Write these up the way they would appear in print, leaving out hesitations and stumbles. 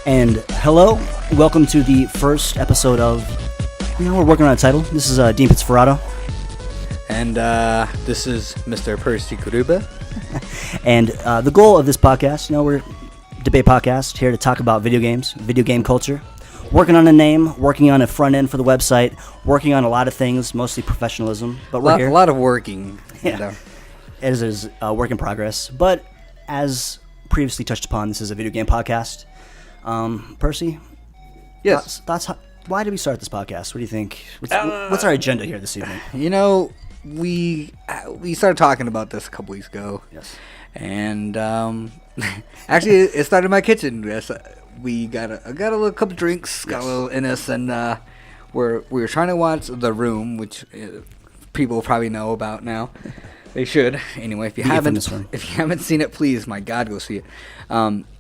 And hello, welcome to the first episode of, we're working on a title. This is Dean Pizzaferato. And this is Mr. Percy Kuruba. And the goal of this podcast, we're a debate podcast here to talk about video games, video game culture. Working on a name, working on a front end for the website, working on a lot of things, mostly professionalism. But we're here. A lot of working. Yeah. It is a work in progress. But as previously touched upon, this is a video game podcast. Percy? Yes. Thoughts? Why did we start this podcast? What do you think? What's our agenda here this evening? We started talking about this a couple weeks ago. Yes. And actually, it started in my kitchen. Yes, we got a little couple drinks, got a little in us, and we were trying to watch The Room, which people probably know about now. They should. Anyway, if you haven't seen it, please, my God, go see it.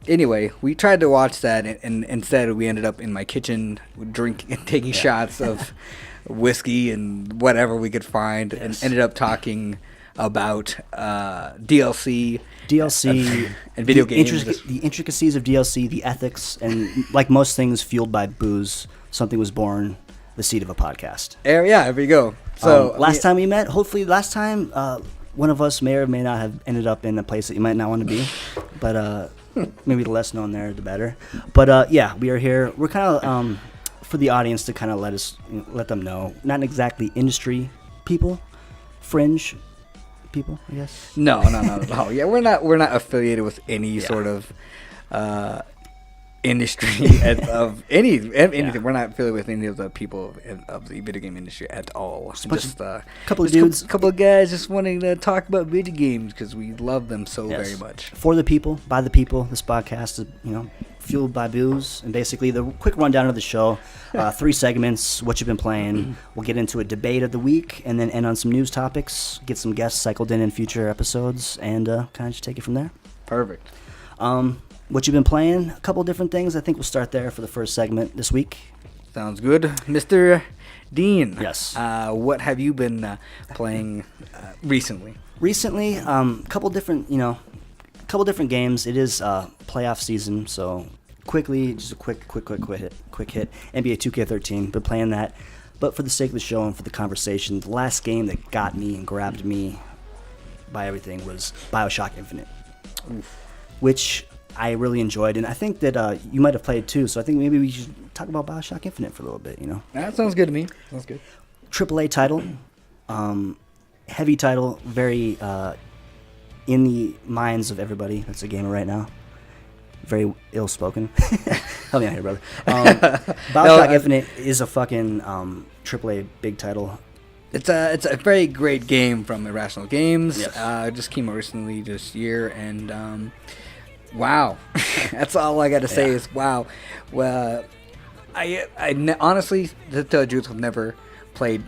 Anyway, we tried to watch that, and instead we ended up in my kitchen taking shots of whiskey and whatever we could find, and ended up talking about DLC and video games. The intricacies of DLC, the ethics, and like most things fueled by booze, something was born, the seed of a podcast. Yeah, there you go. So last time we met, hopefully last time, one of us may or may not have ended up in a place that you might not want to be, but maybe the less known there, the better. But yeah, we are here. We're kind of for the audience to kind of let them know, not exactly industry people, fringe people, I guess. No. Yeah, we're not affiliated with any sort of industry of anything. We're not affiliated with any of the people of the video game industry at all. Just a couple of dudes, couple of guys just wanting to talk about video games because we love them so very much. For the people, by the people. This podcast is fueled by booze, and basically the quick rundown of the show. 3 segments, what you've been playing. We'll get into a debate of the week, and then end on some news topics. Get some guests cycled in future episodes, and kind of just take it from there. Perfect. What you've been playing, a couple different things. I think we'll start there for the first segment this week. Sounds good. Mr. Dean. Yes. What have you been playing recently? Recently, couple different games. It is playoff season, so quickly, just a quick hit. NBA 2K13, been playing that. But for the sake of the show and for the conversation, the last game that got me and grabbed me by everything was BioShock Infinite. Oof. Which I really enjoyed, and I think that you might have played too, so I think maybe we should talk about BioShock Infinite for a little bit, That sounds good to me. Sounds good. AAA title, heavy title, very in the minds of everybody that's a gamer right now. Very ill-spoken. Help me out here, brother. BioShock Infinite is a fucking AAA big title. It's a very great game from Irrational Games. Yes. Just came out recently this year, and wow. That's all I got to say is wow. Well, honestly, to tell the truth, I've never played,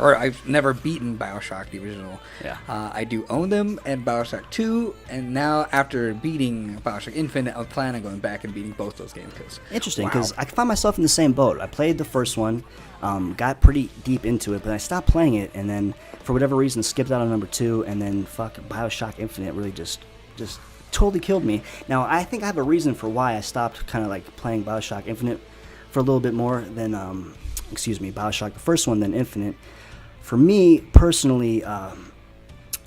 or I've never beaten BioShock, the original. Yeah. I do own them, and BioShock 2, and now after beating BioShock Infinite, I'm planning on going back and beating both those games. Interesting, because I find myself in the same boat. I played the first one, got pretty deep into it, but I stopped playing it, and then for whatever reason skipped out on number 2, and then BioShock Infinite really just totally killed me. Now, I think I have a reason for why I stopped kind of like playing BioShock Infinite for a little bit more than, BioShock the first one than Infinite. For me, personally, I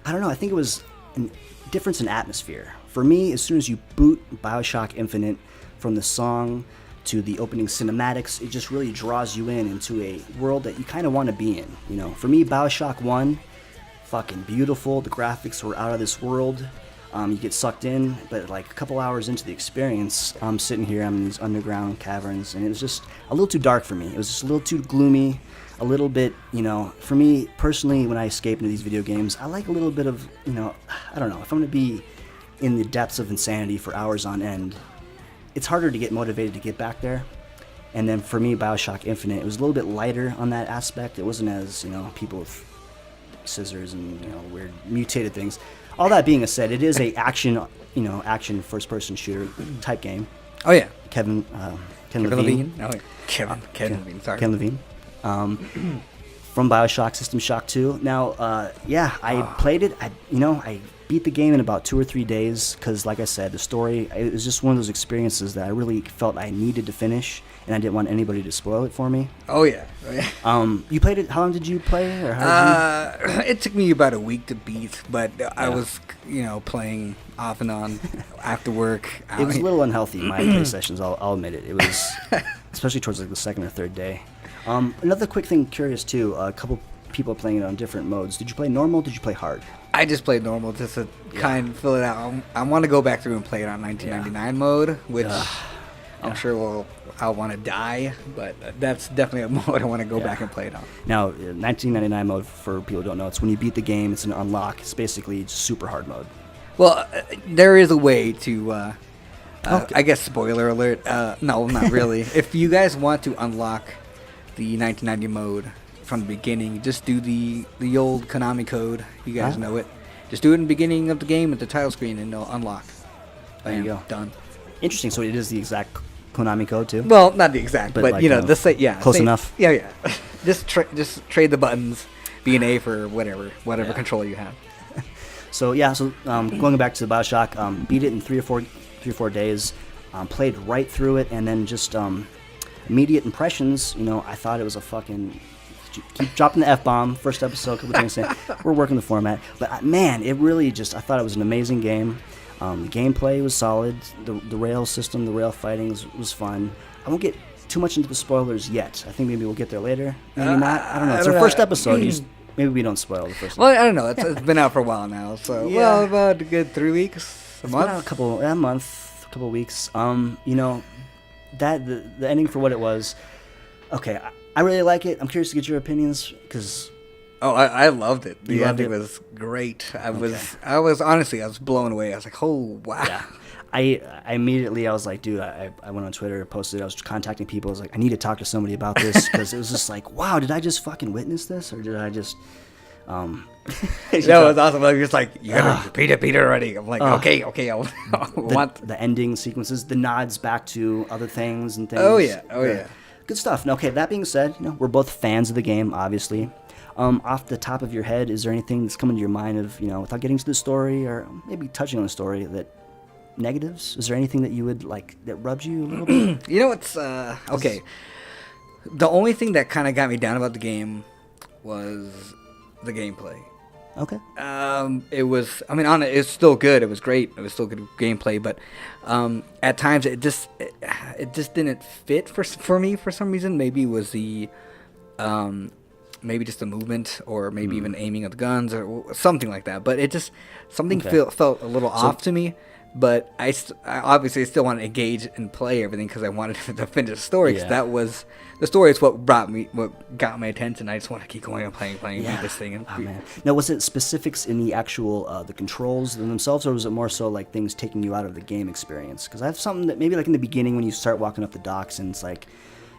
don't know, I think it was a difference in atmosphere. For me, as soon as you boot BioShock Infinite, from the song to the opening cinematics, it just really draws you into a world that you kind of want to be in. For me, BioShock 1, fucking beautiful. The graphics were out of this world. You get sucked in, but like a couple hours into the experience, I'm sitting here, I'm in these underground caverns, and it was just a little too dark for me. It was just a little too gloomy, a little bit, for me personally, when I escape into these video games, I like a little bit of, I don't know, if I'm going to be in the depths of insanity for hours on end, it's harder to get motivated to get back there. And then for me, BioShock Infinite, it was a little bit lighter on that aspect. It wasn't as, people with scissors and, weird mutated things. All that being said, it is a action first-person shooter type game. Oh yeah, Ken Levine. Oh, yeah. Kevin Levine. Sorry. Ken Levine. from BioShock System Shock 2. Now, I played it. I beat the game in about 2 or 3 days because, like I said, the story, it was just one of those experiences that I really felt I needed to finish, and I didn't want anybody to spoil it for me. Oh yeah. You played it. How long did you play it? Or how did you... It took me about a week to beat, but I was, playing off and on after work. It was a little unhealthy, my play sessions, I'll admit it. It was, especially towards like the second or third day. Another quick thing, curious too, a couple people playing it on different modes. Did you play normal? Did you play hard? I just played normal just to kind of fill it out. I want to go back through and play it on 1999 mode, which I'm sure I'll want to die, but that's definitely a mode I want to go back and play it on. Now, 1999 mode, for people who don't know, it's when you beat the game, it's an unlock. It's basically just super hard mode. Well, there is a way to, I guess, spoiler alert. No, not really. If you guys want to unlock the 1990 mode from the beginning, just do the old Konami code. You guys know it. Just do it in the beginning of the game at the title screen, and it'll unlock. There you go. Done. Interesting. So it is the exact Konami code too. Well, not the exact, but like, close enough. Yeah. just trade the buttons, B and A for whatever controller you have. So going back to the BioShock, beat it in 3 or 4 days. Played right through it, and then just immediate impressions. I thought it was a fucking. Keep dropping the F-bomb. First episode, a couple things saying we're working the format. But man, it really I thought it was an amazing game. The gameplay was solid. The rail system, the rail fighting was fun. I won't get too much into the spoilers yet. I think maybe we'll get there later. Maybe not. I don't know. It's our first episode. Maybe we don't spoil the first. Well, I don't know. It's been out for a while now. So about a good 3 weeks, a month. A couple weeks. The ending for what it was. Okay. I really like it. I'm curious to get your opinions because. Oh, I loved it. The ending was great. I was blown away. I was like, oh wow. Yeah. I immediately was like, dude, I went on Twitter, posted, I was contacting people. I was like, I need to talk to somebody about this because it was just like, wow, did I just fucking witness this or did I just? That was awesome. Like, it's like you gotta repeat it already. I'm like, okay, I'll the ending sequences, the nods back to other things and things. Oh yeah. Good stuff. Now, okay, that being said, we're both fans of the game, obviously. Off the top of your head, is there anything that's coming to your mind of, without getting to the story or maybe touching on the story, that negatives? Is there anything that you would like that rubs you a little bit? It's okay. The only thing that kind of got me down about the game was the gameplay. Okay. It's still good. It was great. It was still good gameplay, but at times it just didn't fit for me for some reason. Maybe it was the maybe just the movement, or maybe even aiming at the guns or something like that. But it just felt a little off to me. But I obviously still want to engage and play everything because I wanted to finish the story. Because the story is what got my attention. I just want to keep going and playing beat this thing. Man. Now, was it specifics in the actual the controls themselves, or was it more so like things taking you out of the game experience? Because I have something that maybe like in the beginning when you start walking up the docks and it's like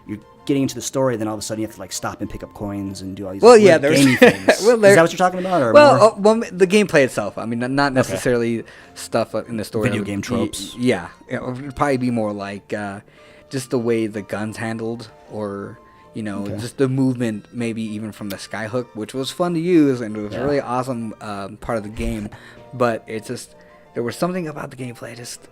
you're getting into the story, then all of a sudden you have to like stop and pick up coins and do all these gamey things. Is that what you're talking about? Or the gameplay itself. I mean, not necessarily stuff in the story. Video game tropes. Yeah, it would probably be more like just the way the guns handled, or just the movement, maybe even from the skyhook, which was fun to use and it was a really awesome part of the game. But it's just there was something about the gameplay just.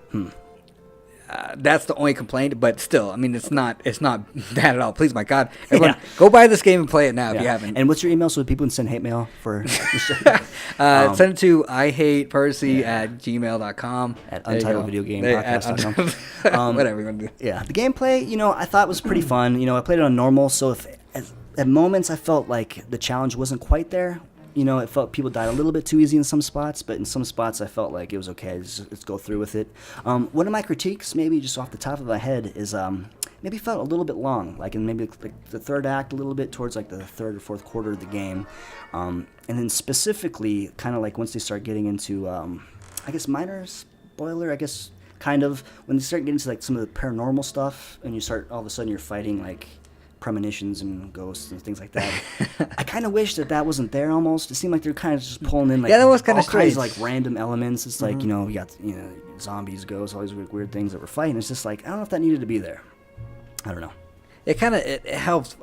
That's the only complaint, but still, I mean, it's not bad at all. Please, my God, everyone, go buy this game and play it now if you haven't. And what's your email so that people can send hate mail for? Send it to ihatepercy@gmail.com. At untitledvideogamepodcast.com. Whatever you want to do. Yeah, the gameplay, I thought was pretty fun. I played it on normal, so at moments I felt like the challenge wasn't quite there. It felt people died a little bit too easy in some spots, but in some spots I felt like it was okay. Let's go through with it. One of my critiques, maybe just off the top of my head, is maybe felt a little bit long, like in maybe like the third act a little bit towards like the third or fourth quarter of the game. And then specifically, kind of like once they start getting into, I guess minor spoiler, I guess kind of, when they start getting into like some of the paranormal stuff and you start all of a sudden you're fighting like premonitions and ghosts and things like that. I kind of wish that wasn't there almost. It seemed like they're kind of just pulling in like that was kind all of strange. Kinds of like random elements. It's like, we got zombies, ghosts, all these weird things that we're fighting. It's just like, I don't know if that needed to be there. I don't know. It helps.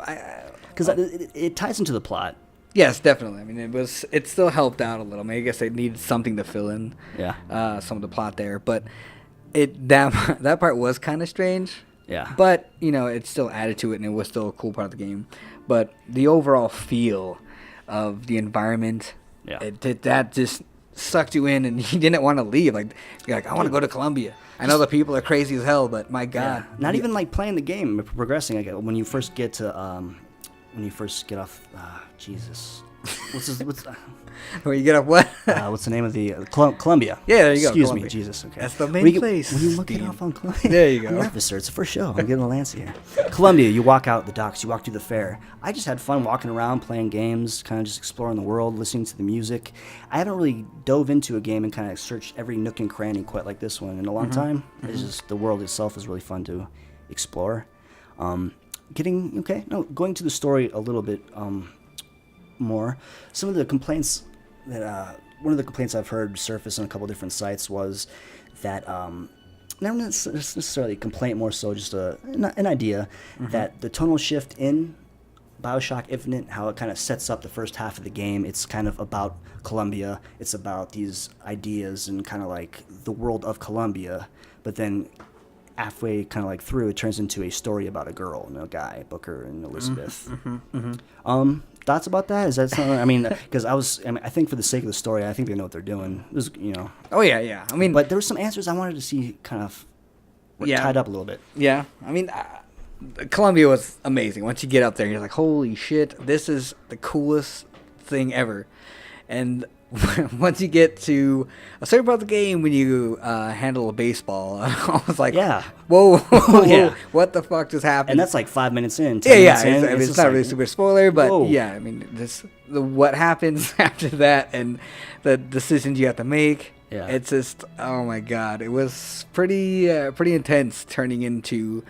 because it ties into the plot. Yes, definitely. I mean, it still helped out a little. I mean, I guess they needed something to fill in some of the plot there, but that part was kind of strange. Yeah. But it still added to it, and it was still a cool part of the game. But the overall feel of the environment, that just sucked you in, and you didn't want to leave. Like you're like, I want to go to Colombia. I know the people are crazy as hell, but my God, not even like playing the game, progressing. Like when you first get to off, Jesus, what's where you get up what? What's the name of the Colombia? Yeah, there you go. Excuse Colombia. me, Jesus. Okay, that's the main place. When you look it off on Colombia, there you go. I'm nervous, sir. It's the first show. I'm getting a Lancy here. Colombia. You walk out the docks. You walk through the fair. I just had fun walking around, playing games, kind of just exploring the world, listening to the music. I haven't really dove into a game and kind of searched every nook and cranny quite like this one in a long time. It's just the world itself is really fun to explore. Going to the story a little bit more. Some of the complaints that one of the complaints I've heard surface on a couple different sites was that not necessarily a complaint, more so just an idea that the tonal shift in BioShock Infinite, how it kind of sets up the first half of the game, it's kind of about Colombia, it's about these ideas and kind of like the world of Colombia, but then halfway kind of like through, it turns into a story about a girl and a guy, Booker and Elizabeth. Thoughts about that? Is that something? I mean, because I think for the sake of the story, I think they know what they're doing. It was, Oh yeah. I mean, but there were some answers I wanted to see kind of tied up a little bit. Yeah, I mean, Colombia was amazing. Once you get up there, you're like, holy shit, this is the coolest thing ever. And once you get to a certain part of the game, when you handle a baseball, I was like, whoa, what the fuck just happened? And that's like 5 minutes in. It's not really super spoiler, but I mean, what happens after that and the decisions you have to make. Yeah. It's just, oh my God, it was pretty intense turning into.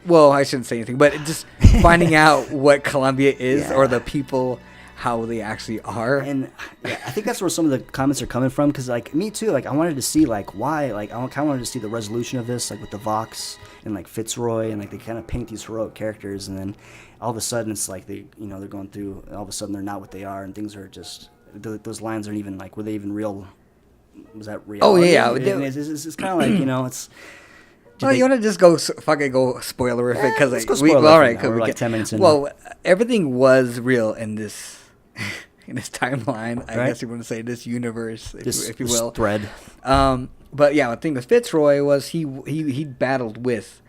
Well, I shouldn't say anything, but just finding out what Colombia is or the people. How they actually are. And I think that's where some of the comments are coming from, because like me too, like I wanted to see like why, like I kind of wanted to see the resolution of this, like with the Vox and like Fitzroy, and like they kind of paint these heroic characters, and then all of a sudden it's like they're going through, all of a sudden they're not what they are, and things are just, those lines aren't even like, were they even real? Was that real? Oh yeah, it's kind of like it's. Well, you want to just go spoilerific because we're like 10 minutes in. Well, everything was real in this timeline. I guess you want to say this universe, if you will. Thread. But yeah, the thing with Fitzroy was he battled with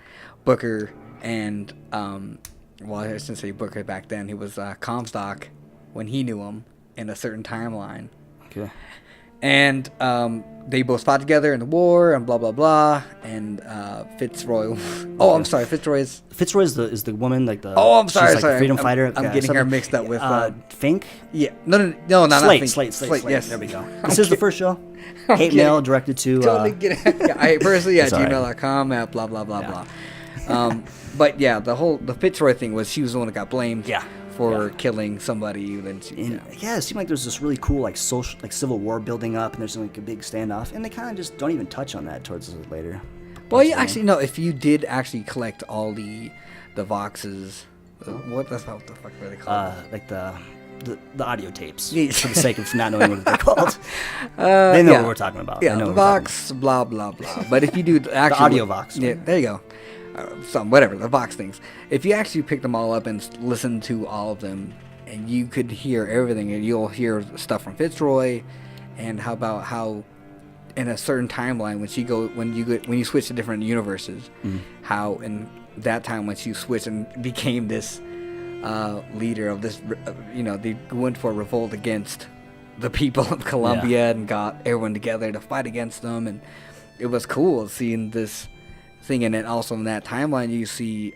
Booker and well, I shouldn't say Booker back then. He was Comstock when he knew him in a certain timeline. Okay. And they both fought together in the war and blah blah blah. And Fitzroy. I'm sorry. Fitzroy is the woman, like the. Oh, I'm sorry. She's like the freedom fighter. I'm getting her mixed up with Fink. Yeah. No, not Fink. Slate. Yes. There we go. This is the first show. Hate mail directed to. Totally get it. I personally gmail.com at blah blah blah blah. But yeah, the Fitzroy thing was she was the one that got blamed. Yeah. For killing somebody, then it seemed like there's this really cool like social, like civil war building up, and there's like a big standoff, and they kind of just don't even touch on that towards later. Well, actually no. If you did actually collect all the Voxes, what the fuck were they called? Like the audio tapes. For the sake of not knowing what they're called, they know what we're talking about. Yeah, the Vox, blah blah blah. But if you do actually the audio Vox, yeah, there you go. The Vox things. If you actually pick them all up and listen to all of them, and you could hear everything, and you'll hear stuff from Fitzroy, and how in a certain timeline when you switch to different universes, how in that time when you switch and became this leader of this, they went for a revolt against the people of Colombia and got everyone together to fight against them, and it was cool seeing this thing. And then also in that timeline you see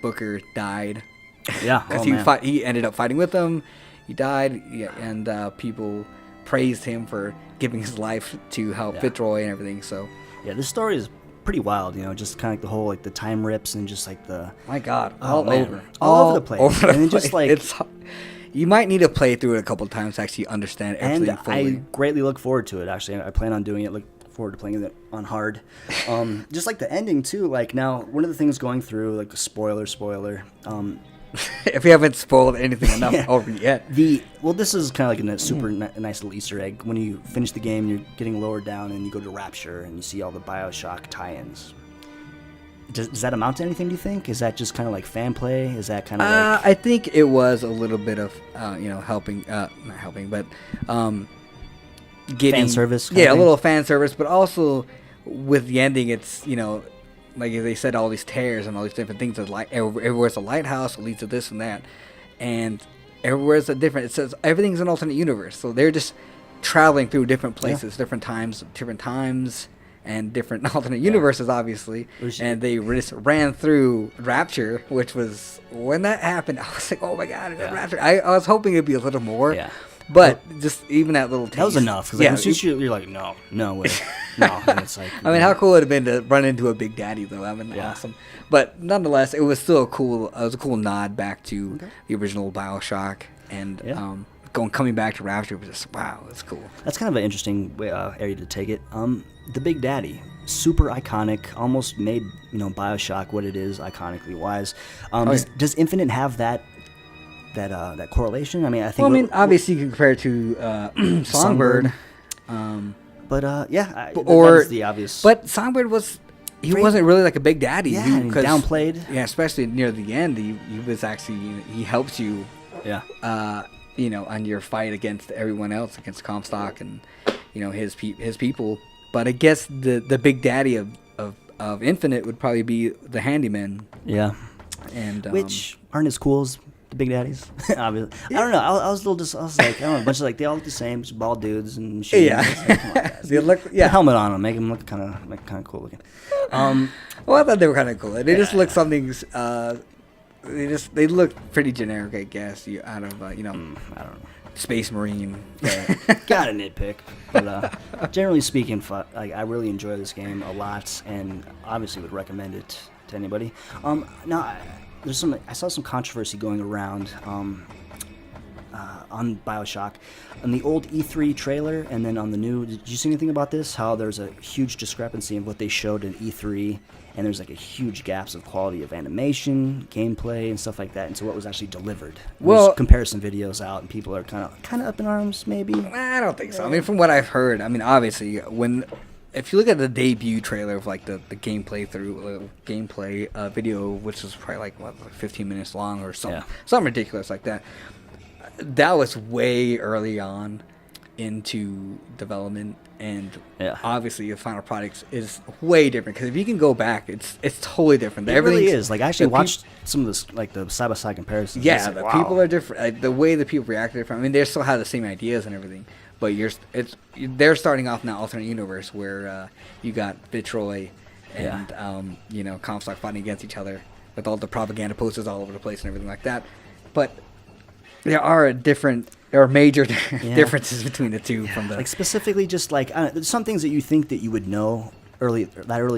Booker died because he ended up fighting with them. He died, and people praised him for giving his life to help Fitzroy and everything. So this story is pretty wild, just kind of like the whole like the time rips and just like the all over the place, and then just like you might need to play through it a couple of times to actually understand everything fully. I greatly look forward to it. Actually, I plan on doing it. Look forward to playing it on hard. Just like the ending too. Like now, one of the things going through, like the spoiler. if we haven't spoiled anything enough Yeah. over yet. This is kind of like a super nice little Easter egg. When you finish the game, you're getting lowered down, and you go to Rapture, and you see all the BioShock tie-ins. Does that amount to anything, do you think? Is that just kind of like fan play? Is that kind of like... I think it was a little bit of, helping, not helping, but getting... Fan service? Yeah, a little fan service, but also with the ending, it's, like they said, all these tears and all these different things. Everywhere's a lighthouse, it leads to this and that. And everywhere's a different... It says everything's an alternate universe. So they're just traveling through different places, different times, and different alternate universes, obviously. And they just ran through Rapture, which was... When that happened, I was like, oh my God, Rapture. I was hoping it'd be a little more. Yeah. But just even that little taste. That was enough. Because you're like, no way. No. And it's like... I mean, how cool would it have been to run into a Big Daddy, though? I mean, awesome. But nonetheless, it was still a cool nod back to the original BioShock. And coming back to Rapture was just, wow, that's cool. That's kind of an interesting area to take it. The Big Daddy, super iconic, almost made BioShock what it is iconically wise. Does Infinite have that correlation? I mean, I think. Well, obviously you can compare it to Songbird. That is the obvious. But Songbird wasn't really like a Big Daddy. Yeah, he downplayed. Yeah, especially near the end, he was actually he helped you. Yeah. On your fight against everyone else, against Comstock and his people. But I guess the Big Daddy of Infinite would probably be the Handyman. Yeah. And which aren't as cool as the Big Daddies. Obviously. Yeah. I don't know. I was like, I don't know, a bunch of like, they all look the same, just bald dudes and shit. Yeah. Like, come on, guys. They look, Put a helmet on them, make them look kind of cool looking. Well, I thought they were kind of cool. They just look something. They look pretty generic, I guess. Out of I don't know, Space Marine. Gotta nitpick, but generally speaking, I really enjoy this game a lot, and obviously would recommend it to anybody. Now, I saw some controversy going around on BioShock, on the old E3 trailer, and then on the new. Did you see anything about this? How there's a huge discrepancy in what they showed in E3, and there's like a huge gaps of quality of animation, gameplay, and stuff like that, into what was actually delivered. There's comparison videos out, and people are kind of up in arms, maybe. I don't think so. I mean, from what I've heard, obviously if you look at the debut trailer of like the gameplay video, which was probably like 15 minutes long or something, something ridiculous like that. That was way early on into development, and obviously the final product is way different. Because if you can go back, it's totally different. It really is. Like I actually watched some of this, like the side by side comparisons. Yeah, the people are different. The way the people reacted different. I mean, they still have the same ideas and everything, but they're starting off in that alternate universe where you got Fitzroy and Comstock fighting against each other with all the propaganda posters all over the place and everything like that. But there are major differences between the two. From the like specifically, just like there's some things that you think that you would know early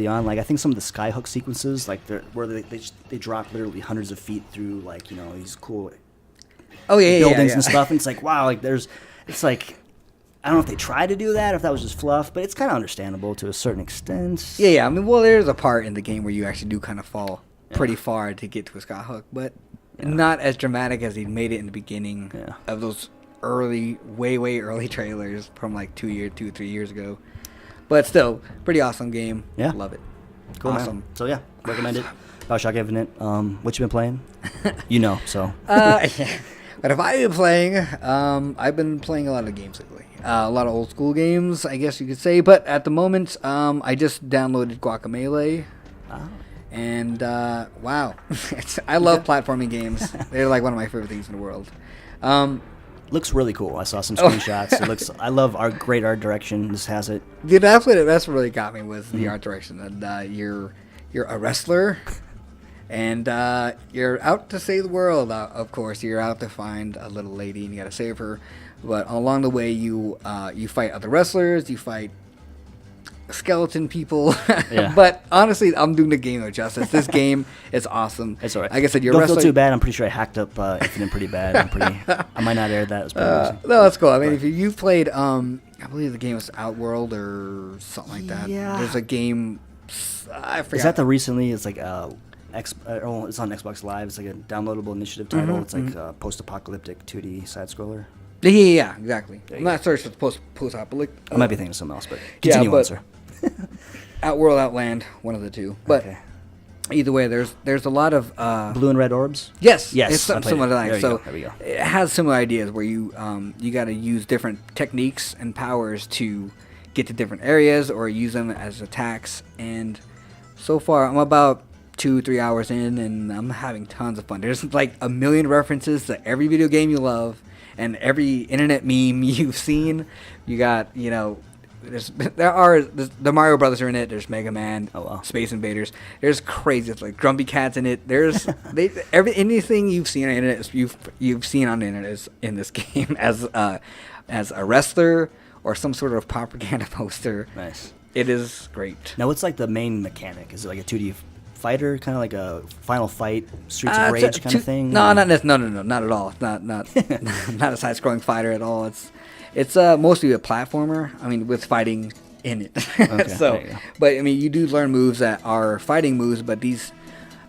on. Like I think some of the skyhook sequences, like where they drop literally hundreds of feet through these cool buildings and stuff. And it's like wow, it's like I don't know if they tried to do that, or if that was just fluff, but it's kind of understandable to a certain extent. Yeah. I mean, there's a part in the game where you actually do kind of fall pretty far to get to a skyhook, but. Yeah. Not as dramatic as he made it in the beginning of those way early trailers from like 2 or 3 years ago. But still, pretty awesome game. Yeah. Love it. Cool, awesome. Man. So recommend it. BioShock Infinite. What you been playing? So. But if I've been playing, I've been playing a lot of games lately. A lot of old school games, I guess you could say. But at the moment, I just downloaded Guacamelee. Oh. And wow, I love platforming games. They're like one of my favorite things in the world. Looks really cool. I saw some screenshots. It looks. I love our great art direction. This has it. Dude, that's what really got me was the art direction. And you're a wrestler, and you're out to save the world. Of course, you're out to find a little lady, and you got to save her. But along the way, you fight other wrestlers. You fight skeleton people. But honestly, I'm doing the game no justice. This game is awesome. It's alright. Like I said, don't feel too bad. I'm pretty sure I hacked up Infinite pretty bad. I might not air that. It's no, that's cool. I mean, if you played, I believe the game was Outworld or something like that. Yeah. There's a game. I forgot. Is that the recently? It's like it's on Xbox Live. It's like a downloadable initiative title. It's like a post-apocalyptic 2D side scroller. Yeah, exactly. I'm you not sorry for the post-apocalyptic. I might be thinking of something else, but continue on, sir. Outworld, Outland, one of the two. But either way, there's a lot of blue and red orbs. Yes, yes, it's similar to that. So there we go. It has similar ideas where you got to use different techniques and powers to get to different areas or use them as attacks. And so far, I'm about 2-3 hours in, and I'm having tons of fun. There's like a million references to every video game you love and every internet meme you've seen. You got, the Mario Brothers are in it. There's Mega Man, Space Invaders. There's crazy. It's like Grumpy Cat's in it. There's anything you've seen on the internet. You've seen on the internet is in this game as a wrestler or some sort of propaganda poster. Nice. It is great. Now, what's like the main mechanic? Is it like a 2D fighter, kind of like a Final Fight, Streets of Rage kind of thing? No, not at all. It's not not a side-scrolling fighter at all. It's mostly a platformer. I mean, with fighting in it. Okay, but I mean, you do learn moves that are fighting moves, but these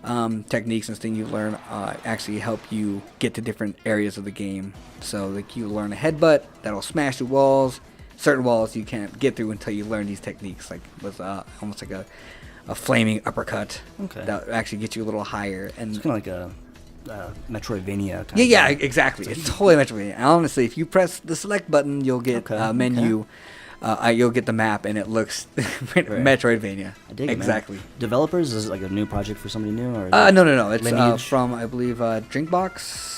techniques and things you learn actually help you get to different areas of the game. So, like, you learn a headbutt that'll smash through walls. Certain walls you can't get through until you learn these techniques, like with almost like a flaming uppercut that actually gets you a little higher. And it's kind of like a Metroidvania kind yeah, exactly. It's totally Metroidvania. And honestly, if you press the select button, you'll get a menu. You'll get the map, and it looks Metroidvania. I dig it, exactly. Man. Developers, is it like a new project for somebody new? Or no. It's from, I believe, Drinkbox.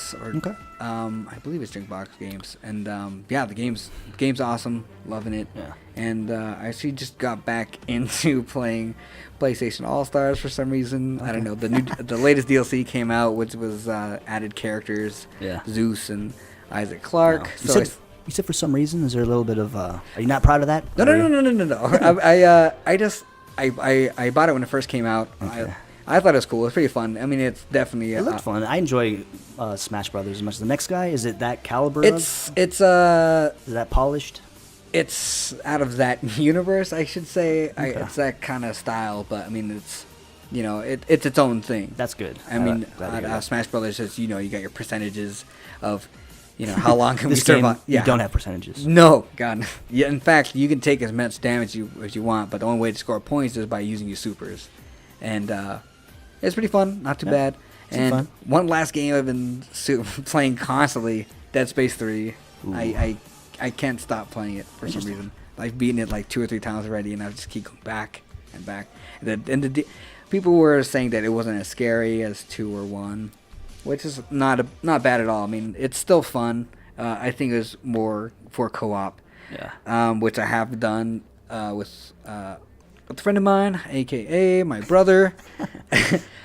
I believe it's Drinkbox Games. And the game's awesome. Loving it. Yeah. And I actually just got back into playing PlayStation All-Stars for some reason. I don't know. The latest DLC came out, which was added characters. Yeah. Zeus and Isaac Clarke. No. You said for some reason, is there a little bit of? Are you not proud of that? No. I bought it when it first came out. Okay. I thought it was cool. It's pretty fun. I mean, it's definitely. It looked fun. I enjoy Smash Brothers as much as the next guy. Is it that caliber? It's is that polished? It's out of that universe, I should say. It's that kind of style, but I mean, it's it's its own thing. That's good. I mean, Smash Brothers is you got your percentages of. How long can we survive? You don't have percentages. No, God. Yeah, in fact, you can take as much damage as you want, but the only way to score points is by using your supers. And it's pretty fun, not too bad. And fun. One last game I've been playing constantly, Dead Space 3. I can't stop playing it for some reason. I've beaten it like 2 or 3 times already, and I just keep going back and back. And people were saying that it wasn't as scary as 2 or 1. Which is not bad at all. I mean, it's still fun. I think it was more for co-op, which I have done with a friend of mine, a.k.a. my brother.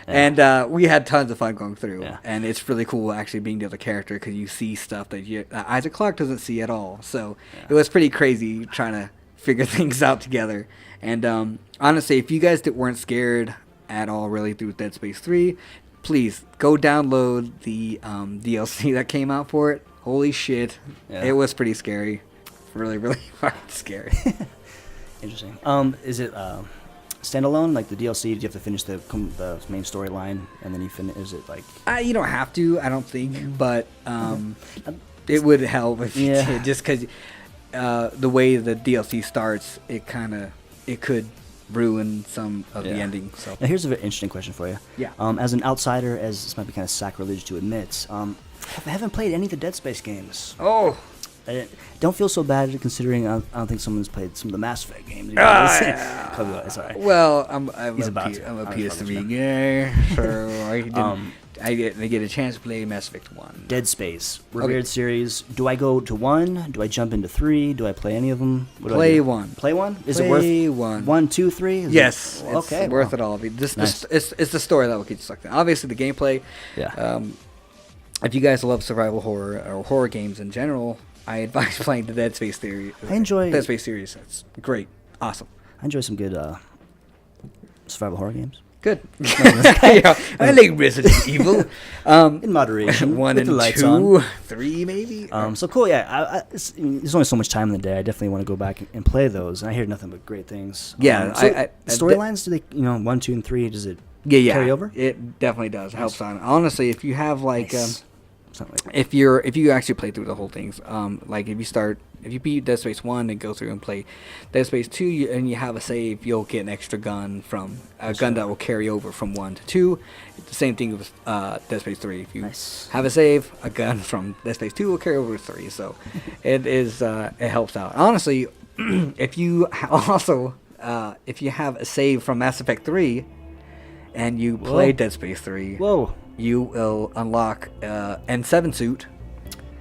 And we had tons of fun going through. Yeah. And it's really cool actually being the other character because you see stuff that Isaac Clarke doesn't see at all. So it was pretty crazy trying to figure things out together. And honestly, if you guys weren't scared at all really through Dead Space 3, please go download the DLC that came out for it. Holy shit. Yeah. It was pretty scary. Really, really fucking scary. Interesting. Is it standalone? Like the DLC, do you have to finish the main storyline and then you finish? Is it like... You don't have to, I don't think. But it would help if you did. Just because the way the DLC starts, it could... ruin some of the ending. So now here's a very interesting question for you. Yeah. As an outsider, as this might be kind of sacrilege to admit, I haven't played any of the Dead Space games. Oh. I don't feel so bad considering I don't think someone's played some of the Mass Effect games. It's all right. Well, I'm a PS3 guy, so I get a chance to play Mass Effect 1. Dead Space, revered series. Do I go to 1? Do I jump into 3? Do I play any of them? Play 1. Play 1? Is it worth 1? 1, 2, 3? Yes. It's worth it all. It's the story that will get you sucked in. Obviously, the gameplay. Yeah. If you guys love survival horror or horror games in general, I advise playing the Dead Space series. Dead Space series. It's great. Awesome. I enjoy some good survival horror games. Good. I like Resident Evil. In moderation. 1 and 2, 3 maybe. So cool. Yeah. There's only so much time in the day. I definitely want to go back and play those. And I hear nothing but great things. Yeah. So storylines, do they? 1, 2, and 3. Does it? Yeah. carry over? It definitely does. It helps on. Honestly, if you have like, Nice. Something like that. if you actually play through the whole things, like if you beat Dead Space 1 and go through and play Dead Space 2 and you have a save, you'll get an extra gun from a gun that will carry over from 1 to 2. It's the same thing with Dead Space 3. If you Nice. have a save, a gun from Dead Space 2 will carry over to 3. So it helps out. Honestly, if you if you have a save from Mass Effect 3 and you play Whoa. Dead Space 3, Whoa. you will unlock N7 suit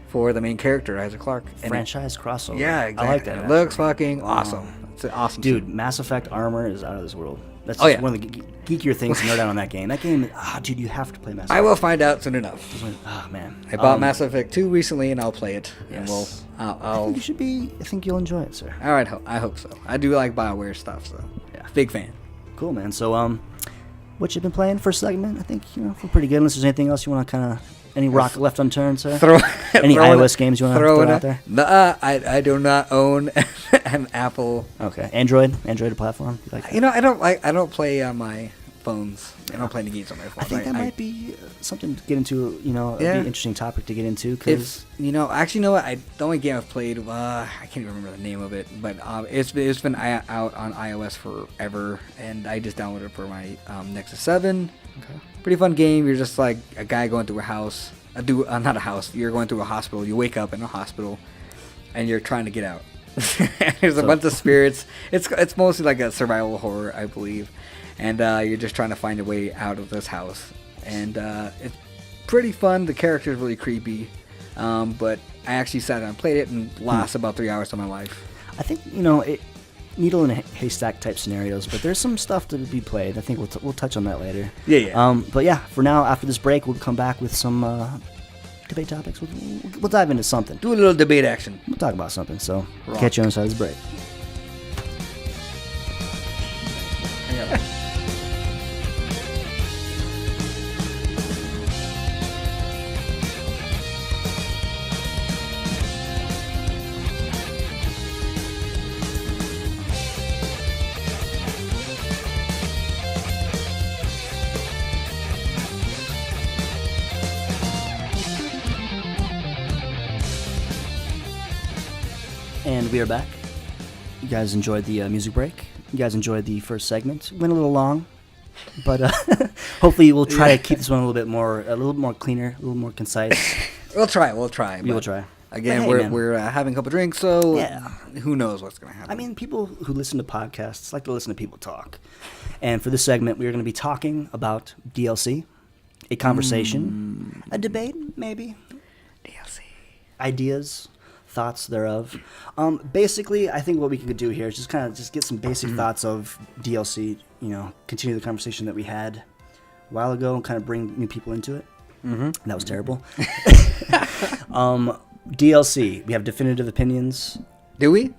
for the main character, Isaac Clarke. And Franchise crossover. yeah, exactly. I like that. It looks actually. fucking awesome. It's an awesome Dude, suit. Mass Effect armor is out of this world. That's Oh, just yeah. one of the geekier things to nerd out on that game. That game, dude, you have to play Mass Effect. I will find out soon enough. Oh, man. I bought Mass Effect 2 recently, and I'll play it. And Yes. I'll I think you should be. I think you'll enjoy it, sir. all right, I hope so. I do like BioWare stuff, so Yeah. big fan. Cool, man. So, what you been playing for segment? I think we're pretty good. Unless there's anything else you want to kind of any rock left unturned, sir. Any iOS games you want to throw out there? Nuh-uh, I do not own an Apple. Okay, Android platform. You like that? You know, I don't play on my phones. I don't play any games on my phone. I think that might be something to get into. You know, it'd Yeah. be an interesting topic to get into because It's actually, you know what? The only game I've played, I can't even remember the name of it, but it's been out on iOS forever, and I just downloaded it for my Nexus 7. Okay. Pretty fun game. You're just like a guy going through a house. Not a house. You're going through a hospital. You wake up in a hospital, and you're trying to get out. There's a bunch of spirits. It's mostly like a survival horror, I believe, and you're just trying to find a way out of this house. And it's pretty fun. The character is really creepy, but I actually sat down and played it and lost about 3 hours of my life. I think needle in a haystack type scenarios, but there's some stuff to be played. I think we'll touch on that later. Yeah. But yeah, for now, after this break, we'll come back with some debate topics. We'll dive into something. Do a little debate action. We'll talk about something. So Rock. catch you on the side of this break. And we are back. You guys enjoyed the music break. You guys enjoyed the first segment. Went a little long, but hopefully we'll try to keep this one a little more cleaner, a little more concise. We'll try. We will but try. Again, But hey, man. we're having a couple drinks, so Yeah. who knows what's gonna happen. I mean, people who listen to podcasts like to listen to people talk. And for this segment, we are going to be talking about DLC, a conversation, a debate, maybe, DLC. ideas, thoughts thereof. Basically, I think what we could do here is just get some basic thoughts of DLC. Continue the conversation that we had a while ago and kind of bring new people into it. Mm-hmm. That was terrible. DLC. We have definitive opinions. Do we?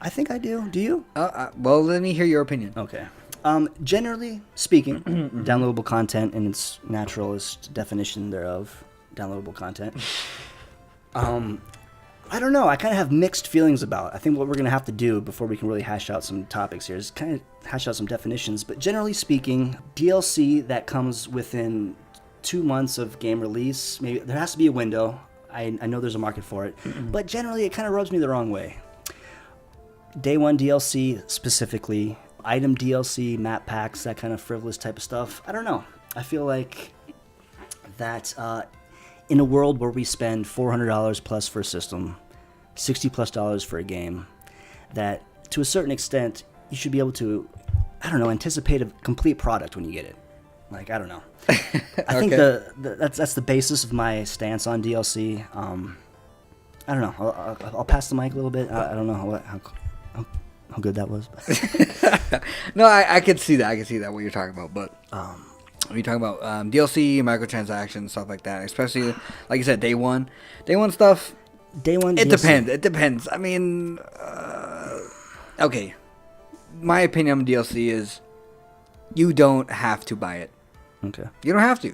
I think I do. Do you? Well, let me hear your opinion. Okay. Generally speaking, downloadable content in its naturalist definition thereof, downloadable content. I don't know. I kind of have mixed feelings about it. I think what we're going to have to do before we can really hash out some topics here is kind of hash out some definitions. But generally speaking, DLC that comes within 2 months of game release, maybe there has to be a window. I know there's a market for it. But generally, it kind of rubs me the wrong way. Day one DLC specifically, item DLC, map packs, that kind of frivolous type of stuff. I don't know. I feel like that in a world where we spend $400 plus for a system, $60+ for a game, that to a certain extent, you should be able to, anticipate a complete product when you get it. Like, I don't know. I think that's the basis of my stance on DLC. I don't know. I'll pass the mic a little bit. I don't know how good that was. No, I can see that. I can see that what you're talking about. But when you're talking about DLC, microtransactions, stuff like that, especially like you said, day one stuff. Day one. It DLC. depends. I mean, okay. My opinion on DLC is you don't have to buy it. Okay. You don't have to.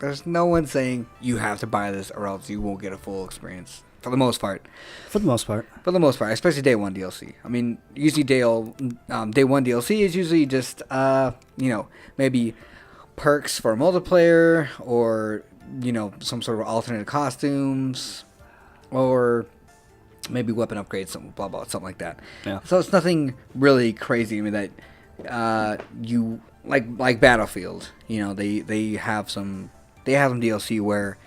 There's no one saying you have to buy this or else you won't get a full experience. For the most part. For the most part, Especially day one DLC. I mean, usually day one DLC is usually just, maybe perks for multiplayer, or some sort of alternate costumes, or maybe weapon upgrades, something blah blah, something like that. Yeah. So it's nothing really crazy. I mean that you like Battlefield. They have some DLC where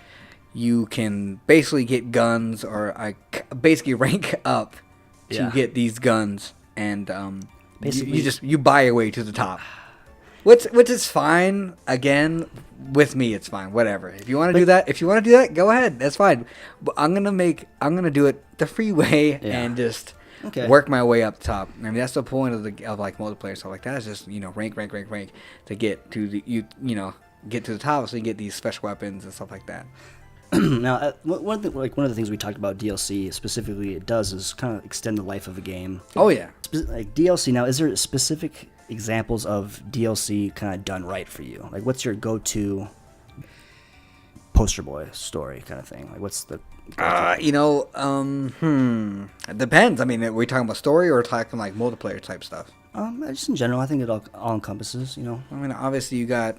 you can basically get guns, or basically rank up to get these guns, and basically you buy your way to the top. Which is fine. Again, with me, it's fine. Whatever. If you want to do that, go ahead. That's fine. But I'm gonna do it the free way and just work my way up top. I mean, that's the point of like multiplayer stuff like that. Is just rank to get to get to the top, so you get these special weapons and stuff like that. Now, one of the things we talked about DLC specifically it does is kind of extend the life of a game. Oh yeah. Like DLC. Now, is there specific examples of DLC kind of done right for you? Like, what's your go-to poster boy story kind of thing? Like, what's the it depends. I mean, are we talking about story or talking like multiplayer type stuff? Just in general, I think it all encompasses. I mean, obviously you got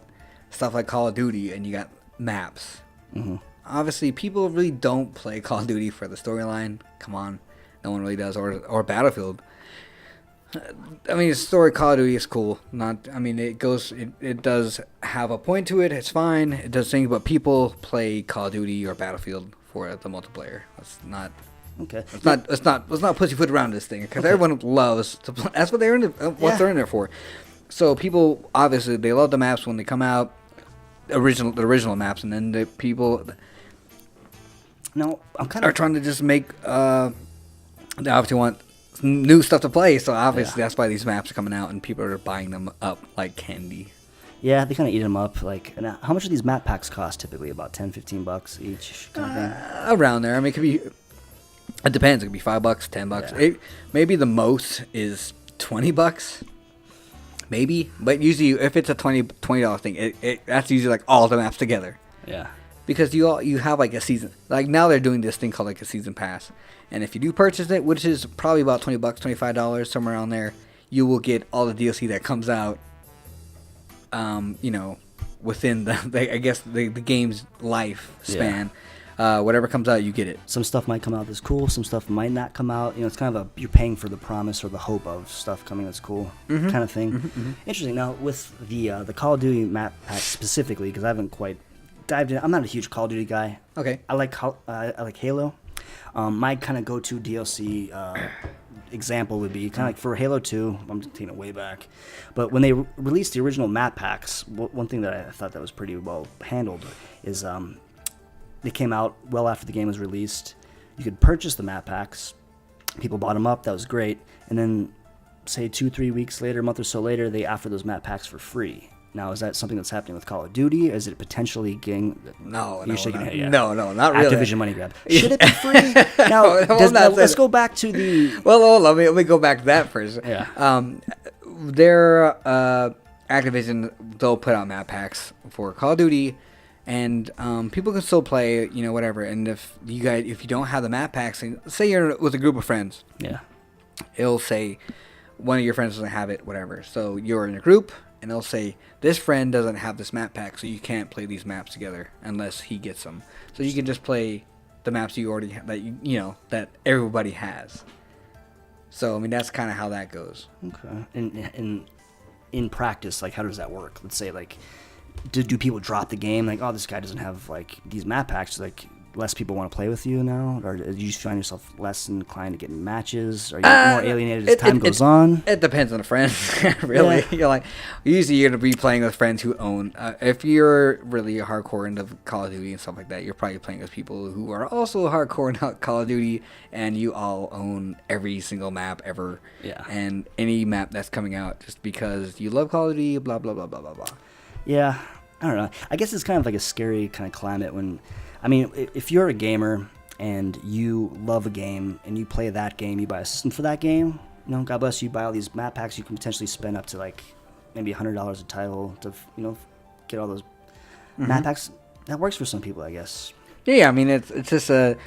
stuff like Call of Duty, and you got maps. Mm-hmm. Obviously, people really don't play Call of Duty for the storyline. Come on, no one really does. Or Battlefield. I mean, the story Call of Duty is cool. It does have a point to it. It's fine. It does things, but people play Call of Duty or Battlefield for the multiplayer. That's not. Okay. Let's not pussyfoot around this thing, because everyone loves to play. That's what they're in. They're in there for. So people obviously they love the maps when they come out, the original maps, and then the people. No, I'm kind of of trying to just make. They obviously want new stuff to play, so obviously that's why these maps are coming out, and people are buying them up like candy. Yeah, they kind of eat them up. Like, and how much do these map packs cost typically? About $10-15 each, kind of thing. Around there. I mean, it could be. It depends. It could be $5, $10. Yeah. Maybe the most is $20. Maybe, but usually if it's a $20 thing, that's usually like all the maps together. Yeah. Because you have like a season. Like now they're doing this thing called like a season pass, and if you do purchase it, which is probably about $20, $25, somewhere around there, you will get all the DLC that comes out. Within the game's lifespan. Whatever comes out, you get it. Some stuff might come out that's cool. Some stuff might not come out. It's kind of you're paying for the promise or the hope of stuff coming that's cool, kind of thing. Mm-hmm. Interesting. Now with the Call of Duty map pack specifically, because I haven't quite dived in. I'm not a huge Call of Duty guy. Okay. I like Halo. My kind of go-to DLC example would be kind of like for Halo 2. I'm just taking it way back, but when they released the original map packs, one thing that I thought that was pretty well handled is they came out well after the game was released. You could purchase the map packs. People bought them up. That was great. And then, say 2-3 weeks later, a month or so later, they offer those map packs for free. Now, is that something that's happening with Call of Duty? Is it potentially getting... No, not really. Activision money grab. Should it be free? Now, let's go back to the... Well, let me go back to that first. Yeah. Activision, they'll put out map packs for Call of Duty, and people can still play, whatever. And if you don't have the map packs, say you're with a group of friends, it'll say one of your friends doesn't have it, whatever. So you're in a group, and it'll say this friend doesn't have this map pack, so you can't play these maps together unless he gets them. So you can just play the maps you already have, that everybody has. So I mean that's kind of how that goes. Okay. And in practice, like how does that work? Let's say like. Do people drop the game? Like, oh, this guy doesn't have like these map packs. Like, less people want to play with you now, or do you find yourself less inclined to get in matches? Are you more alienated as time goes on? It depends on the friend, really. Yeah. You're like, usually you're gonna be playing with friends who own. If you're really hardcore into Call of Duty and stuff like that, you're probably playing with people who are also hardcore into Call of Duty, and you all own every single map ever. Yeah. And any map that's coming out, just because you love Call of Duty, blah blah blah blah blah blah. Yeah, I don't know. I guess it's kind of like a scary kind of climate when, I mean, if you're a gamer and you love a game and you play that game, you buy a system for that game, God bless you, buy all these map packs, you can potentially spend up to like maybe $100 a title to, get all those map packs. That works for some people, I guess. Yeah, I mean, it's just a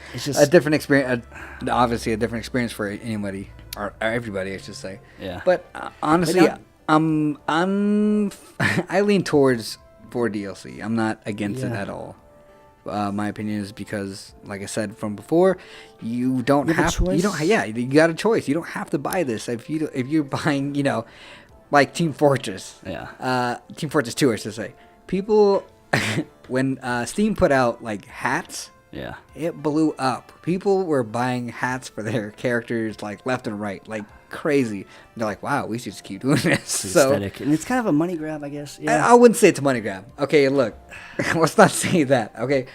different experience, obviously a different experience for anybody, or everybody, I should say. Yeah. But honestly, I lean towards for DLC. I'm not against it Yeah. at all. My opinion is because, like I said from before, you don't You have a have choice? you don't yeah you got a choice. You don't have to buy this if you're buying like Team Fortress. Yeah. Team Fortress 2, I should say. People when Steam put out like hats. Yeah. It blew up. People were buying hats for their characters like left and right, like crazy. They're like, "Wow, we should just keep doing this." It's So aesthetic. And it's kind of a money grab, I guess. Yeah. I wouldn't say it's a money grab. Okay, look, let's not say that. Okay,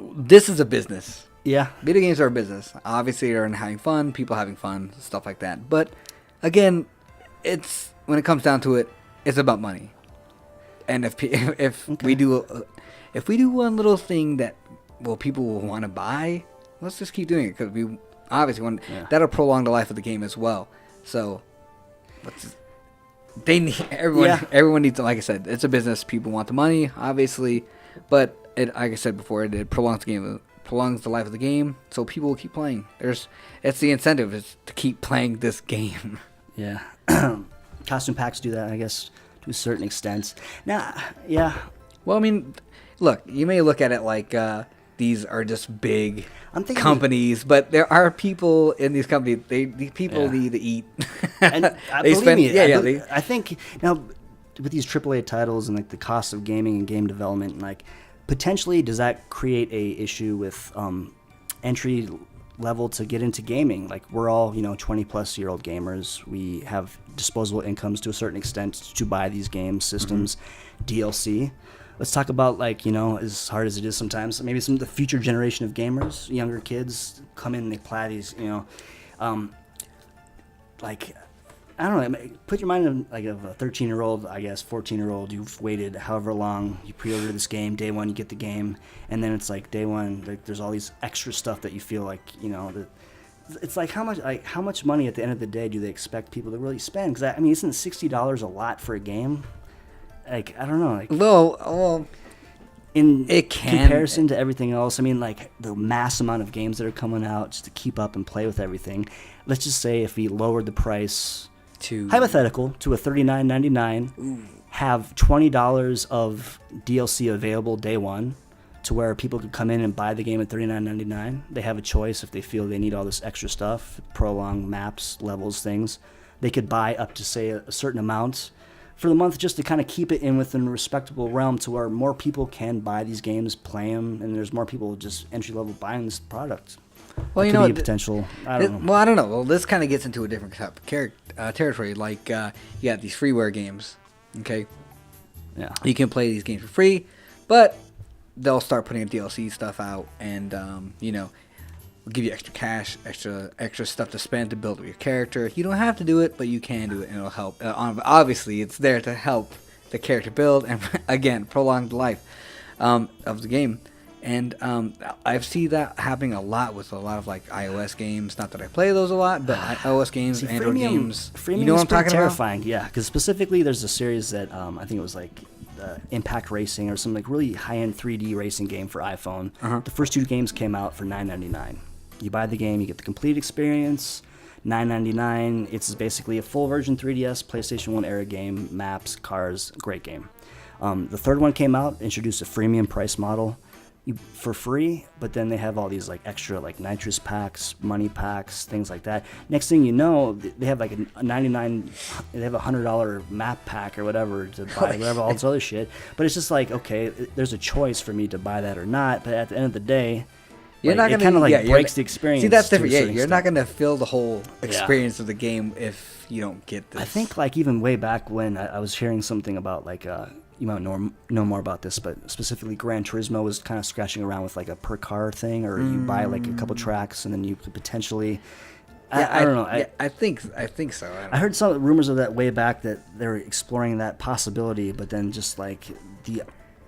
this is a business. Yeah. Video games are a business. Obviously, they're having fun, people having fun, stuff like that. But again, it's when it comes down to it, it's about money. And if Okay. we do one little thing that people will want to buy, let's just keep doing it because we obviously want that'll prolong the life of the game as well. So everyone needs to, like I said, it's a business. People want the money, obviously, but like I said before, it prolongs the life of the game, so people will keep playing. It's the incentive is to keep playing this game. Yeah. Costume packs do that, I guess, to a certain extent. Now, yeah. Well, I mean, look, you may look at it like these are just big I'm thinking companies, but there are people in these companies. These people need to eat. And They believe spend- me, yeah, I think now with these AAA titles and like the cost of gaming and game development, like potentially does that create a issue with entry level to get into gaming? Like we're all 20+ year old gamers. We have disposable incomes to a certain extent to buy these games, systems, DLC. Let's talk about as hard as it is sometimes, maybe some of the future generation of gamers, younger kids come in and they play these, like, I don't know, put your mind in like of a 13-year-old, I guess, 14-year-old, you've waited however long, you pre-order this game, day one you get the game, and then it's like day one, like, there's all these extra stuff that you feel like, it's like how much money at the end of the day do they expect people to really spend? Because I mean, isn't $60 a lot for a game? Like, I don't know. Like, Well, in it can- comparison to everything else, I mean, like the mass amount of games that are coming out just to keep up and play with everything. Let's just say if we lowered the price, hypothetical, to a $39.99, have $20 of DLC available day one, to where people could come in and buy the game at $39.99. They have a choice if they feel they need all this extra stuff, prolonged maps, levels, things. They could buy up to, say, a certain amount for the month just to kind of keep it within a respectable realm to where more people can buy these games, play them, and there's more people just entry-level buying this product. Well, It you could know, be a potential, I don't know. Well, I don't know. Well, this kind of gets into a different type of territory. Like, you got these freeware games. Okay, Yeah. you can play these games for free, but they'll start putting DLC stuff out, and give you extra cash, extra stuff to spend to build up your character. You don't have to do it, but you can do it, and it'll help. Obviously, it's there to help the character build and again prolong the life of the game. And I've seen that happening a lot with a lot of like iOS games. Not that I play those a lot, but iOS games, See, Android games. Freemium You know is what I'm pretty talking terrifying. Yeah, because specifically there's a series that I think it was like Impact Racing or some like really high-end 3D racing game for iPhone. The first two games came out for $9.99. You buy the game, you get the complete experience. $9.99. It's basically a full version 3DS, PlayStation 1 era game, maps, cars, great game. The third one came out, introduced a freemium price model for free, but then they have all these like extra like nitrous packs, money packs, things like that. Next thing you know, they have like a 99, they have a $100 map pack or whatever to buy, whatever, all this other shit. But it's just like, okay, there's a choice for me to buy that or not. But at the end of the day, You're like, not it gonna kind of like breaks the experience. See, that's to a different. Yeah, certain you're not extent. gonna feel the whole experience of the game if you don't get this. I think like even way back when I was hearing something about like you might know more about this, but specifically Gran Turismo was kind of scratching around with like a per car thing, or you buy like a couple tracks and then you could potentially. I don't know. I think so. I heard some rumors of that way back that they were exploring that possibility, but then just like the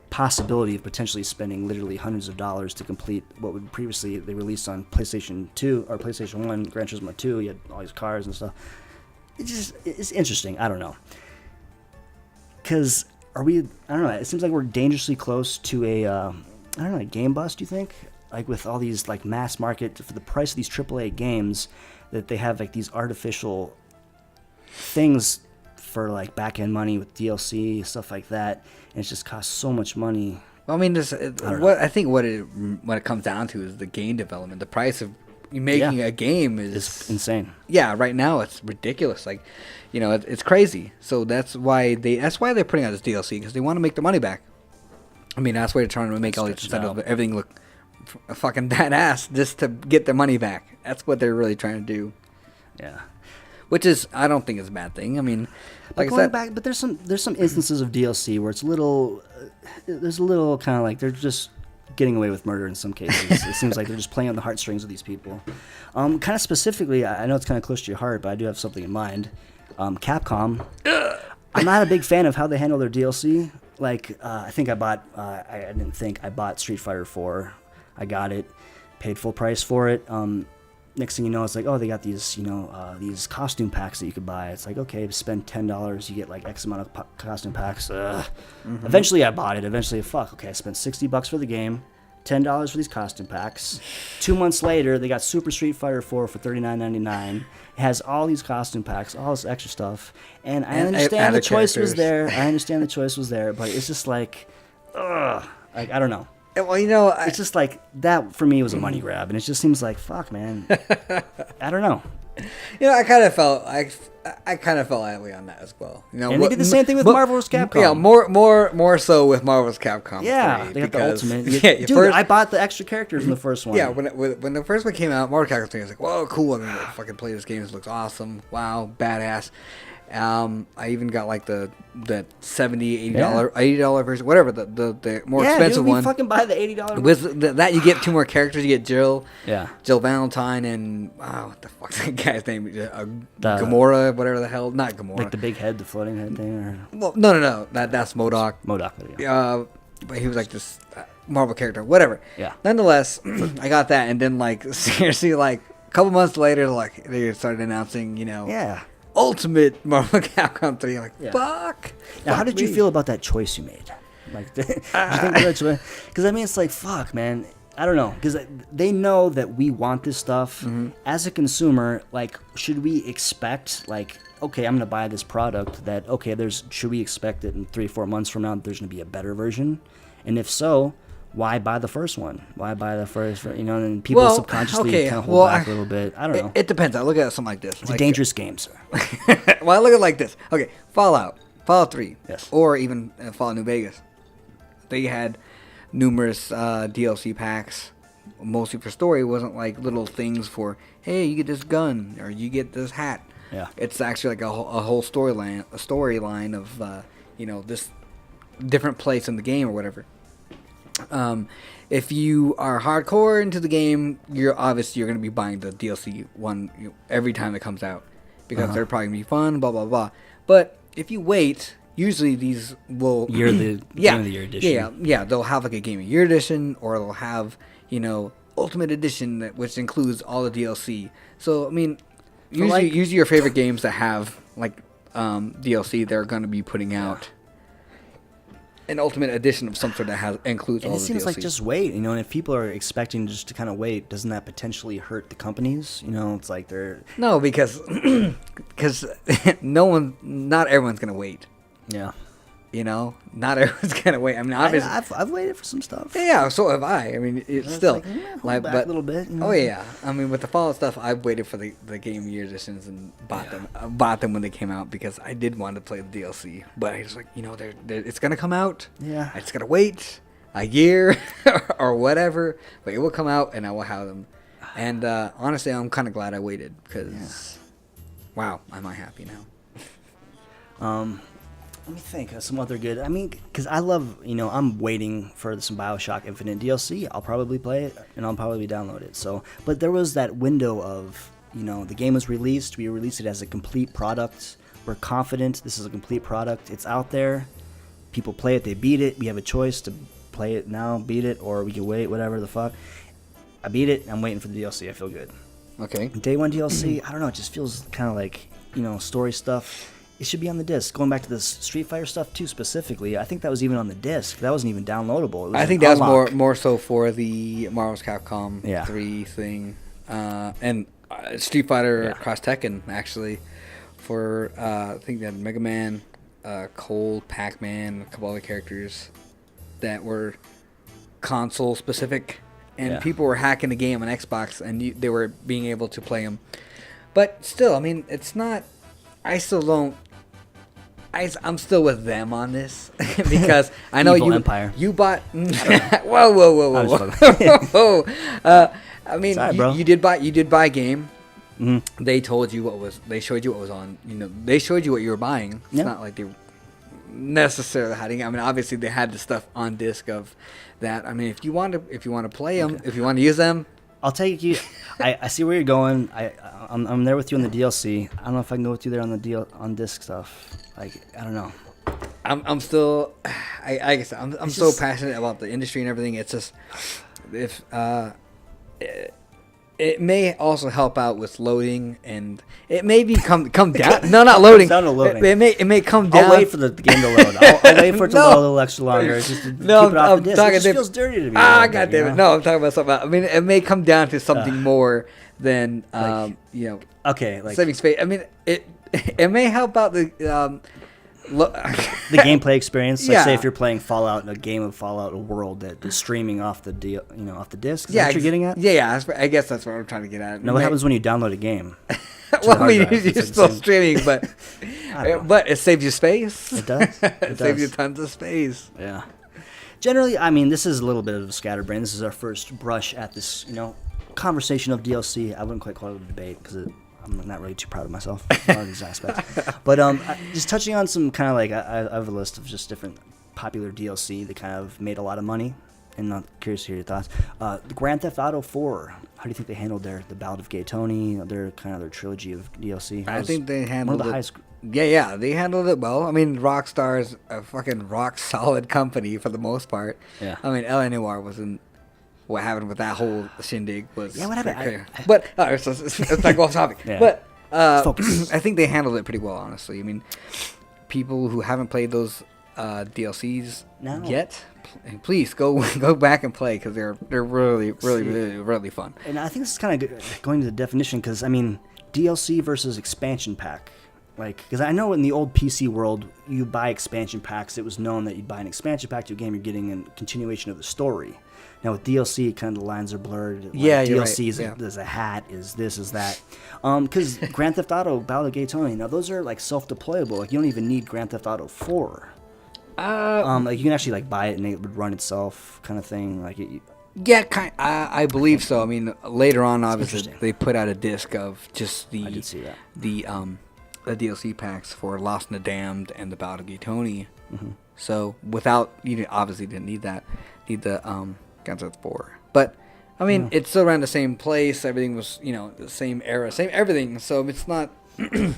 possibility of potentially spending literally hundreds of dollars to complete what would previously they released on PlayStation 2 or PlayStation 1, Gran Turismo 2. You had all these cars and stuff. It's interesting. I don't know. Because I don't know. It seems like we're dangerously close to a game bust, do you think? Like with all these like mass market, for the price of these AAA games, that they have like these artificial things for like back end money with DLC stuff like that, and it just costs so much money. Well, I mean, I think what it comes down to is the game development. The price of making a game is insane. Yeah, right now it's ridiculous. Like, it's crazy. So that's why they're putting out this DLC, because they want to make the money back. I mean, that's why they're trying to make all these everything look fucking badass just to get their money back. That's what they're really trying to do. Yeah. Which is, I don't think is a bad thing. I mean, like but there's some instances of DLC where it's there's a little kind of like they're just getting away with murder in some cases. It seems like they're just playing on the heartstrings of these people. Kind of specifically, I know it's kind of close to your heart, but I do have something in mind. Capcom. I'm not a big fan of how they handle their DLC. Like, I think I bought Street Fighter 4. I got it, paid full price for it. Next thing you know, it's like, oh, they got these, these costume packs that you could buy. It's like, okay, spend $10, you get like X amount of costume packs. Eventually, I bought it. Eventually, I spent $60 for the game, $10 for these costume packs. 2 months later, they got Super Street Fighter 4 for $39.99. It has all these costume packs, all this extra stuff, and I understand the choice was there. But it's just like, like I don't know. Well, it's just like that for me was a money grab, and it just seems like fuck, man. I don't know. I kind of felt that way on that as well. And they did the same thing with Marvel vs. Capcom. Yeah, more so with Marvel vs. Capcom. Yeah, 3, they got the ultimate. First, I bought the extra characters in the first one. Yeah, when the first one came out, Marvel Capcom 3, I was like, whoa, cool! I'm gonna fucking play this game. This looks awesome. Wow, badass. I even got like the $70, $80 version, whatever, the more expensive one. Fucking buy the $80 with that you get 2 more characters. You get Jill Valentine, and what the fuck's that guy's name? Gamora, whatever the hell, not Gamora. Like the big head, the floating head thing. Or? Well, no, that's MODOK. MODOK. But he was like this Marvel character, whatever. Yeah. Nonetheless, I got that, and then like seriously, like a couple months later, like they started announcing, Ultimate Marvel Capcom 3. I'm like, fuck. Now, how did you feel about that choice you made? Like, did you think that choice? Because I mean, it's like, fuck, man. I don't know, because they know that we want this stuff. As a consumer, like, should we expect, like, okay, I'm gonna buy this product that, should we expect that in 3-4 months from now there's gonna be a better version? And if so, why buy the first one? Why buy the first? And people subconsciously kind of hold back a little bit. I don't know. It depends. I look at something like this. It's a dangerous game, sir. Well, I look at it like this. Okay, Fallout 3, yes, or even Fallout New Vegas. They had numerous DLC packs, mostly for story. It wasn't like little things for, hey, you get this gun or you get this hat. Yeah, it's actually like a whole storyline of this different place in the game or whatever. If you are hardcore into the game, you're going to be buying the DLC one every time it comes out, because they're probably going to be fun, blah blah blah. But if you wait, usually these will Game of the Year edition. Yeah, they'll have like a Game of the Year edition, or they'll have Ultimate Edition, which includes all the DLC. So I mean, usually your favorite games that have like DLC, they're going to be putting out an Ultimate Edition of some sort that includes all the DLC. It seems like just wait, and if people are expecting just to kind of wait, doesn't that potentially hurt the companies? It's like they're... No, because not everyone's going to wait. Yeah. Not everyone's going to wait. I mean, obviously... I've waited for some stuff. Yeah, so have I. I mean, it's still... Like, back a little bit. Oh, yeah. I mean, with the Fallout stuff, I've waited for the Game of the Year editions and bought them. I bought them when they came out because I did want to play the DLC. But I was like, it's going to come out. Yeah. I just got to wait a year or whatever. But it will come out and I will have them. And honestly, I'm kind of glad I waited because, wow, am I happy now. Let me think of some other good. I mean, because I love, I'm waiting for some BioShock Infinite DLC. I'll probably play it, and I'll probably download it. So, but there was that window of, the game was released. We released it as a complete product. We're confident this is a complete product. It's out there. People play it. They beat it. We have a choice to play it now, beat it, or we can wait, whatever the fuck. I beat it. I'm waiting for the DLC. I feel good. Okay. Day one DLC, I don't know. It just feels kind of like, story stuff. It should be on the disc. Going back to the Street Fighter stuff too specifically, I think that was even on the disc. That wasn't even downloadable. I think that was more so for the Marvel Capcom 3 thing, and Street Fighter Cross Tekken actually for I think they had Mega Man, Cold, Pac-Man, a couple other characters that were console specific, and people were hacking the game on Xbox, and they were being able to play them. But still, I mean, it's not. I still don't. I'm still with them on this because I know Evil Empire. You bought. whoa. I mean, Sorry, you did buy a game. Mm-hmm. They told you they showed you what was on. They showed you what you were buying. It's not like they necessarily hiding. I mean, obviously they had the stuff on disc of that. I mean, if you want to play them, if you want to use them, I'll take you. I see where you're going. I'm there with you on the DLC. I don't know if I can go with you there on the on disc stuff. Like, I don't know. I'm still. I guess I'm so passionate about the industry and everything. It's just if it may also help out with loading, and it may come down. No, not loading. Down to loading. It may come down. I'll wait for the game to load. I'll wait for it to load a little extra longer. Just to keep it off the disc. It just feels dirty to me. God damn it! No, I'm talking about something else. I mean, it may come down to something more than Okay, like saving space. I mean, it may help out the the gameplay experience. Like, say if you're playing Fallout, a game of Fallout, a world that is streaming off the off the disc. Is that what you're getting at? Yeah. I guess that's what I'm trying to get at. What happens when you download a game? Well, I mean, you're still streaming, but it saves you space. It does. It saves you tons of space. Yeah. Generally, I mean, this is a little bit of a scatterbrain. This is our first brush at this, conversation of DLC. I wouldn't quite call it a debate because I'm not really too proud of myself on these aspects. But just touching on some kind of like, I have a list of just different popular DLC that kind of made a lot of money, and I'm curious to hear your thoughts. The Grand Theft Auto 4. How do you think they handled the Ballad of Gay Tony, their trilogy of DLC? I think they handled one of the highest. Yeah, they handled it well. I mean, Rockstar is a fucking rock solid company for the most part. Yeah. I mean, L.A. Noire wasn't. What happened with that whole shindig was. Yeah, what happened? But let's not go off topic. Yeah. But Focus. I think they handled it pretty well, honestly. I mean, people who haven't played those DLCs yet, please go back and play because they're really fun. And I think this is kind of going to the definition because I mean DLC versus expansion pack. Like, because I know in the old PC world, you buy expansion packs. It was known that you'd buy an expansion pack to a game, you're getting a continuation of the story. Now with DLC, kind of the lines are blurred. Like, DLC is a hat, is this, is that. Because Grand Theft Auto, Ballad of Gay Tony, now those are like self-deployable. Like you don't even need Grand Theft Auto 4. Like you can actually like buy it and it would run itself, kind of thing. Like it. Yeah, I believe so. I mean, later on, obviously, they put out a disc of just the I did see that. The DLC packs for Lost and the Damned and the Ballad of Gay Tony. Mm-hmm. So without, you obviously didn't need that. Need the Grand Theft 4. But I mean, it's still around the same place. Everything was, the same era, same everything. So it's not. It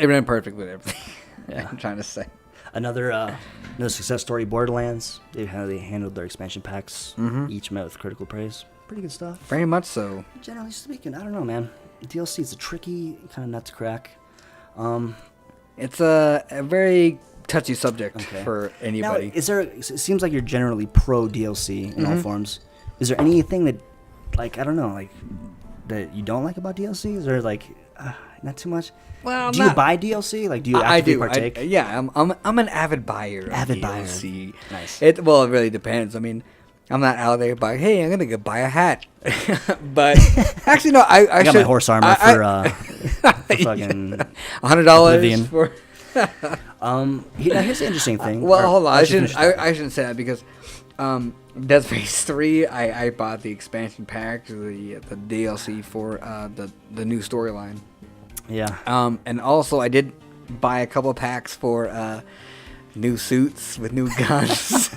ran perfect with everything. Yeah, I'm trying to say. Another success story, Borderlands. They handled their expansion packs. Each met with critical praise. Pretty good stuff. Very much so. Generally speaking, I don't know, man. DLC is a tricky kind of nut to crack. It's a very touchy subject for anybody. Now, it seems like you're generally pro DLC in all forms. Is there anything that, like, I don't know, like, that you don't like about DLC? Is there, like, not too much? Well, do you buy DLC? Like, do you actively partake? I'm an avid buyer of DLC. Buyer. Nice. It really depends. I mean, I'm not out there buying, hey, I'm going to go buy a hat. But actually, no, I got my horse armor for fucking $100 for... here's the interesting thing. Well, hold on. I shouldn't say that because Dead Space 3, I bought the expansion pack, the DLC for the new storyline. Yeah. And also, I did buy a couple packs for new suits with new guns.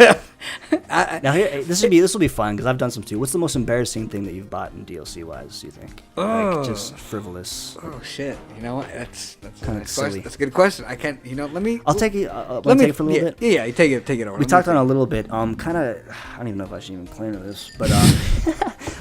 Now here, this will be fun because I've done some too. What's the most embarrassing thing that you've bought in DLC wise? Do you think? Like just frivolous. Oh shit! You know what? That's kind of silly. That's a good question. I can't. Let me. I'll take it. Let me take it for a little bit. Yeah, take it over. We talked on it a little bit. Kind of. I don't even know if I should even claim this, but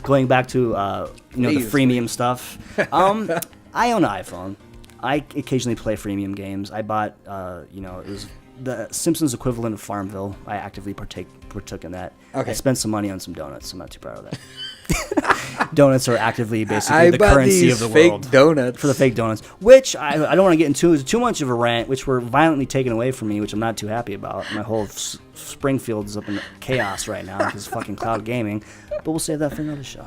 going back to the freemium stuff. I own an iPhone. I occasionally play freemium games. I bought it was the Simpsons equivalent of Farmville. I actively partook in that. Okay. I spent some money on some donuts. I'm not too proud of that. Donuts are actively basically I the bought currency these of the fake world. donuts. For the fake donuts, which I don't want to get into too much of a rant, which were violently taken away from me, which I'm not too happy about. My whole Springfield is up in chaos right now because fucking cloud gaming. But we'll save that for another show.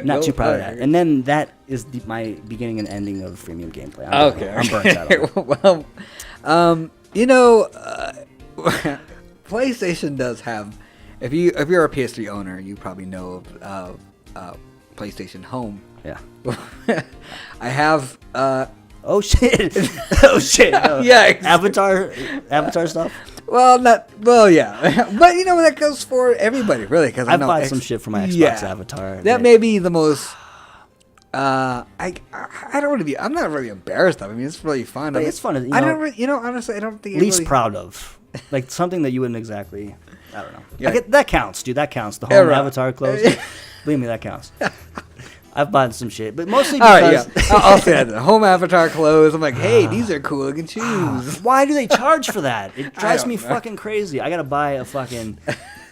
Not too proud of that. And then that is my beginning and ending of freemium gameplay. I'm burnt out. Well, PlayStation does have. If you're a PS3 owner, you probably know of PlayStation Home. Yeah. I have. Oh shit! Oh shit! Yeah. Exactly. Avatar stuff. Well, yeah, but that goes for everybody, really. Because I've bought some shit for my Xbox Avatar. That may be the most. I don't really be. I'm not really embarrassed of it. I mean, it's really fun. But it's fun. I don't. Honestly, I don't think. Least really... proud of, like something that you wouldn't exactly. I don't know. Yeah. That counts, dude. That counts. The Home Avatar clothes. Believe me, that counts. I've bought some shit, but mostly because... I'll say that. The Home Avatar clothes, I'm like, hey, these are cool looking shoes. Why do they charge for that? It drives me fucking crazy. I gotta buy a fucking...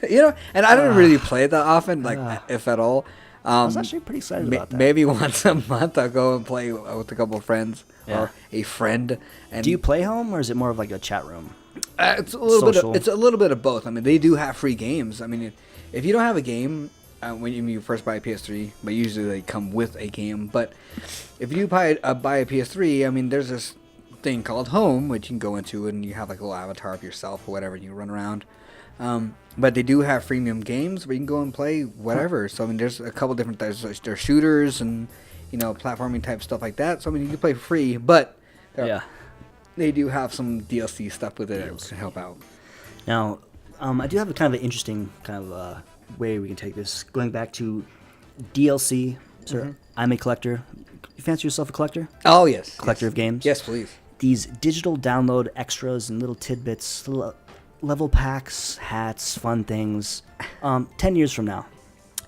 And I don't really play it that often, if at all. I was actually pretty excited about that. Maybe once a month I'll go and play with a couple of friends or a friend. And do you play Home, or is it more of like a chat room? It's a little bit of both. I mean, they do have free games. I mean, if you don't have a game... when you first buy a PS3, but usually they come with a game. But if you buy a PS3, I mean, there's this thing called Home, which you can go into, and you have like a little avatar of yourself or whatever, and you run around. But they do have freemium games where you can go and play whatever. So I mean, there's a couple different types. There's shooters and platforming type stuff like that. So I mean, you can play free, but they do have some DLC stuff with it that can help out. Now, I do have a kind of an interesting kind of way we can take this. Going back to DLC, sir, I'm a collector. You fancy yourself a collector? Oh, yes. Collector of games? Yes, please. These digital download extras and little tidbits, little level packs, hats, fun things. 10 years from now,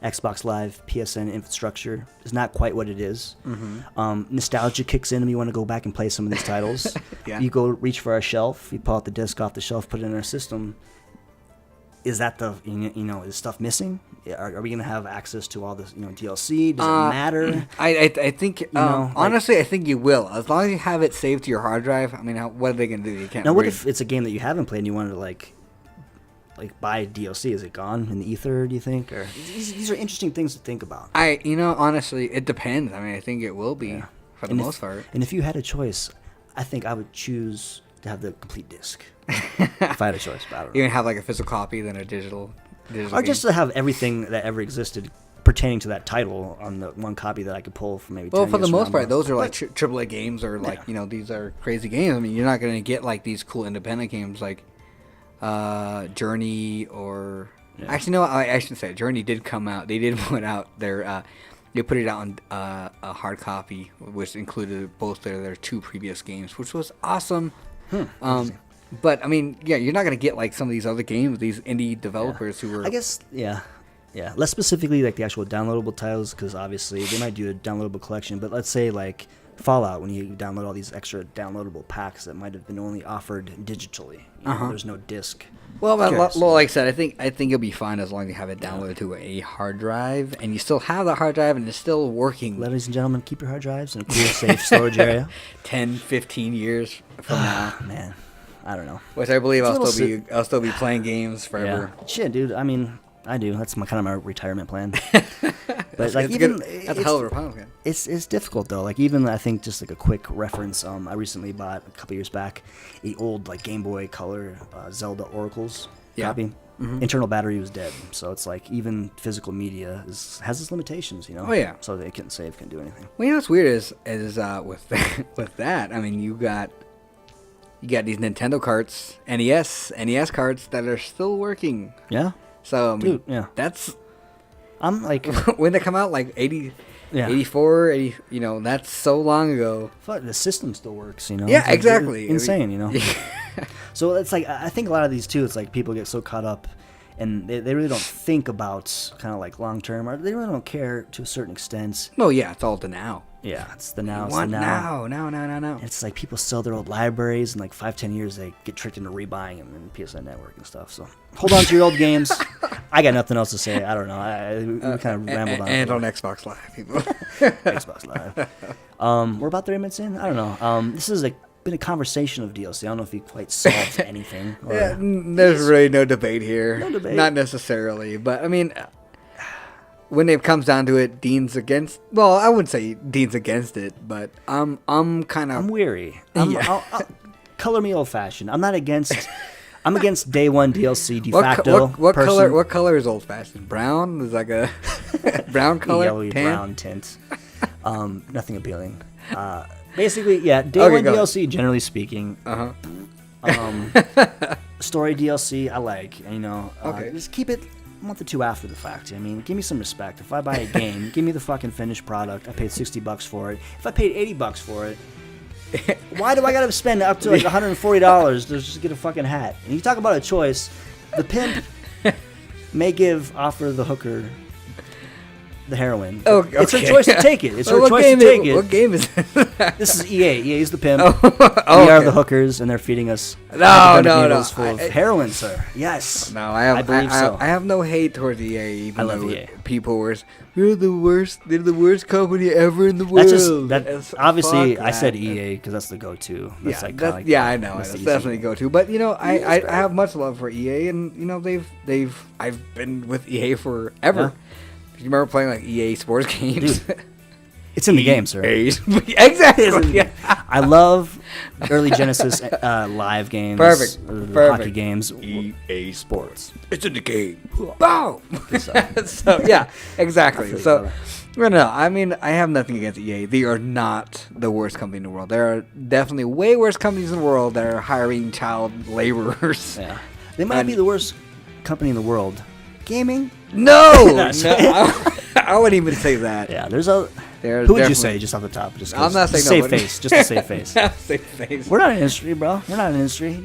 Xbox Live, PSN infrastructure is not quite what it is. Nostalgia kicks in and we want to go back and play some of these titles. You go reach for our shelf, you pull out the disc off the shelf, put it in our system. Is that is stuff missing? Are we gonna have access to all this, DLC? Does it matter? I think honestly, I think you will, as long as you have it saved to your hard drive. I mean, what are they gonna do? You can't. Now, what if it's a game that you haven't played and you wanted to like buy DLC? Is it gone in the ether? Do you think? Or these are interesting things to think about. Honestly, it depends. I mean, I think it will be for the most part. And if you had a choice, I think I would choose to have the complete disc. If I had a choice, but I don't know. You can have like a physical copy than a digital or game. just to have everything that ever existed pertaining to that title on the one copy that I could pull from maybe 10 years for the most from part, now. those are like AAA games, or like these are crazy games. I mean, you're not going to get like these cool independent games like Journey or actually no, I shouldn't say it. Journey did come out. They did put out their they put it out on a hard copy, which included both their two previous games, which was awesome. But I mean, you're not gonna get like some of these other games, these indie developers who were. I guess, less specifically like the actual downloadable titles, because obviously they might do a downloadable collection. But let's say like Fallout, when you download all these extra downloadable packs that might have been only offered digitally. There's no disc. Well, like I said, I think it'll be fine as long as you have it downloaded to a hard drive, and you still have the hard drive, and it's still working. Ladies and gentlemen, keep your hard drives in a cool, safe storage area. 10, 15 years from now, man. I don't know. Which I believe I'll still be playing games forever. Yeah. Shit, dude. I mean, I do. That's kind of my retirement plan. But like, that's a hell of a plan. It's difficult though. Like even I think just like a quick reference. I recently bought a couple years back a old like Game Boy Color Zelda Oracles copy. Internal battery was dead, so it's like even physical media has its limitations. Oh yeah. So they couldn't save, couldn't do anything. Well, what's weird is with that. I mean, you got these Nintendo carts, NES carts that are still working. Yeah. So, I mean, dude, that's... I'm like... when they come out, like 84, 80, that's so long ago. Fuck, the system still works, Yeah, it's exactly. Insane, So it's like, I think a lot of these, too, it's like people get so caught up and they really don't think about kind of like long term, or they really don't care to a certain extent. No, yeah, it's all the now. Yeah, it's the now. What It's the now. now? And it's like people sell their old libraries, and like 5-10 years they get tricked into rebuying them in PSN Network and stuff. So hold on to your old games. I got nothing else to say. I don't know. We kind of rambled on. And on Xbox Live, people. Xbox Live. We're about 30 minutes in. I don't know. This is been a conversation of DLC. I don't know if you quite solved anything. Or... Yeah, there's really no debate here. No debate. Not necessarily, but I mean, when it comes down to it, Dean's against. Well, I wouldn't say Dean's against it, but I'm kind of. I'm weary. Yeah. I'll color me old fashioned. I'm not against. I'm against day one DLC de facto. What color? What color is old fashioned? Brown is like a brown color. Yellowy tan? brown tint. Nothing appealing. Basically, yeah. Day one DLC, generally speaking. Story DLC, I like. You know, just keep it a month or two after the fact. I mean, give me some respect. If I buy a game, give me the fucking finished product. I paid $60 for it. If I paid $80 for it, why do I gotta spend up to like $140 to just get a fucking hat? And you talk about a choice. The pimp may offer the hooker the heroin. Oh, okay. It's her choice to take it. It's her choice to take it. What game is it? This is EA. EA's the pimp. Oh, we are the hookers, and they're feeding us needles full of heroin, sir. Yes. No, I believe so. I have no hate towards EA. Even I love EA. People were, we're the worst. They're the worst company ever in the world. Obviously, I said EA because that's the go-to. That's I know. That's definitely go-to. But you know, I have much love for EA, and you know, I've been with EA forever. Yeah. You remember playing like EA sports games? Dude, it's in the game, sir. Exactly. I love early Genesis live games. Perfect. Hockey games. EA Sports. It's in the game. Boom. So yeah, exactly. So no. I mean, I have nothing against EA. They are not the worst company in the world. There are definitely way worse companies in the world that are hiring child laborers. Yeah, they might be the worst company in the world. Gaming? No, I wouldn't even say that. Yeah, who would you say just off the top? Just I'm not saying save face, just to save face. Save face. We're not in industry, bro. We're not in industry.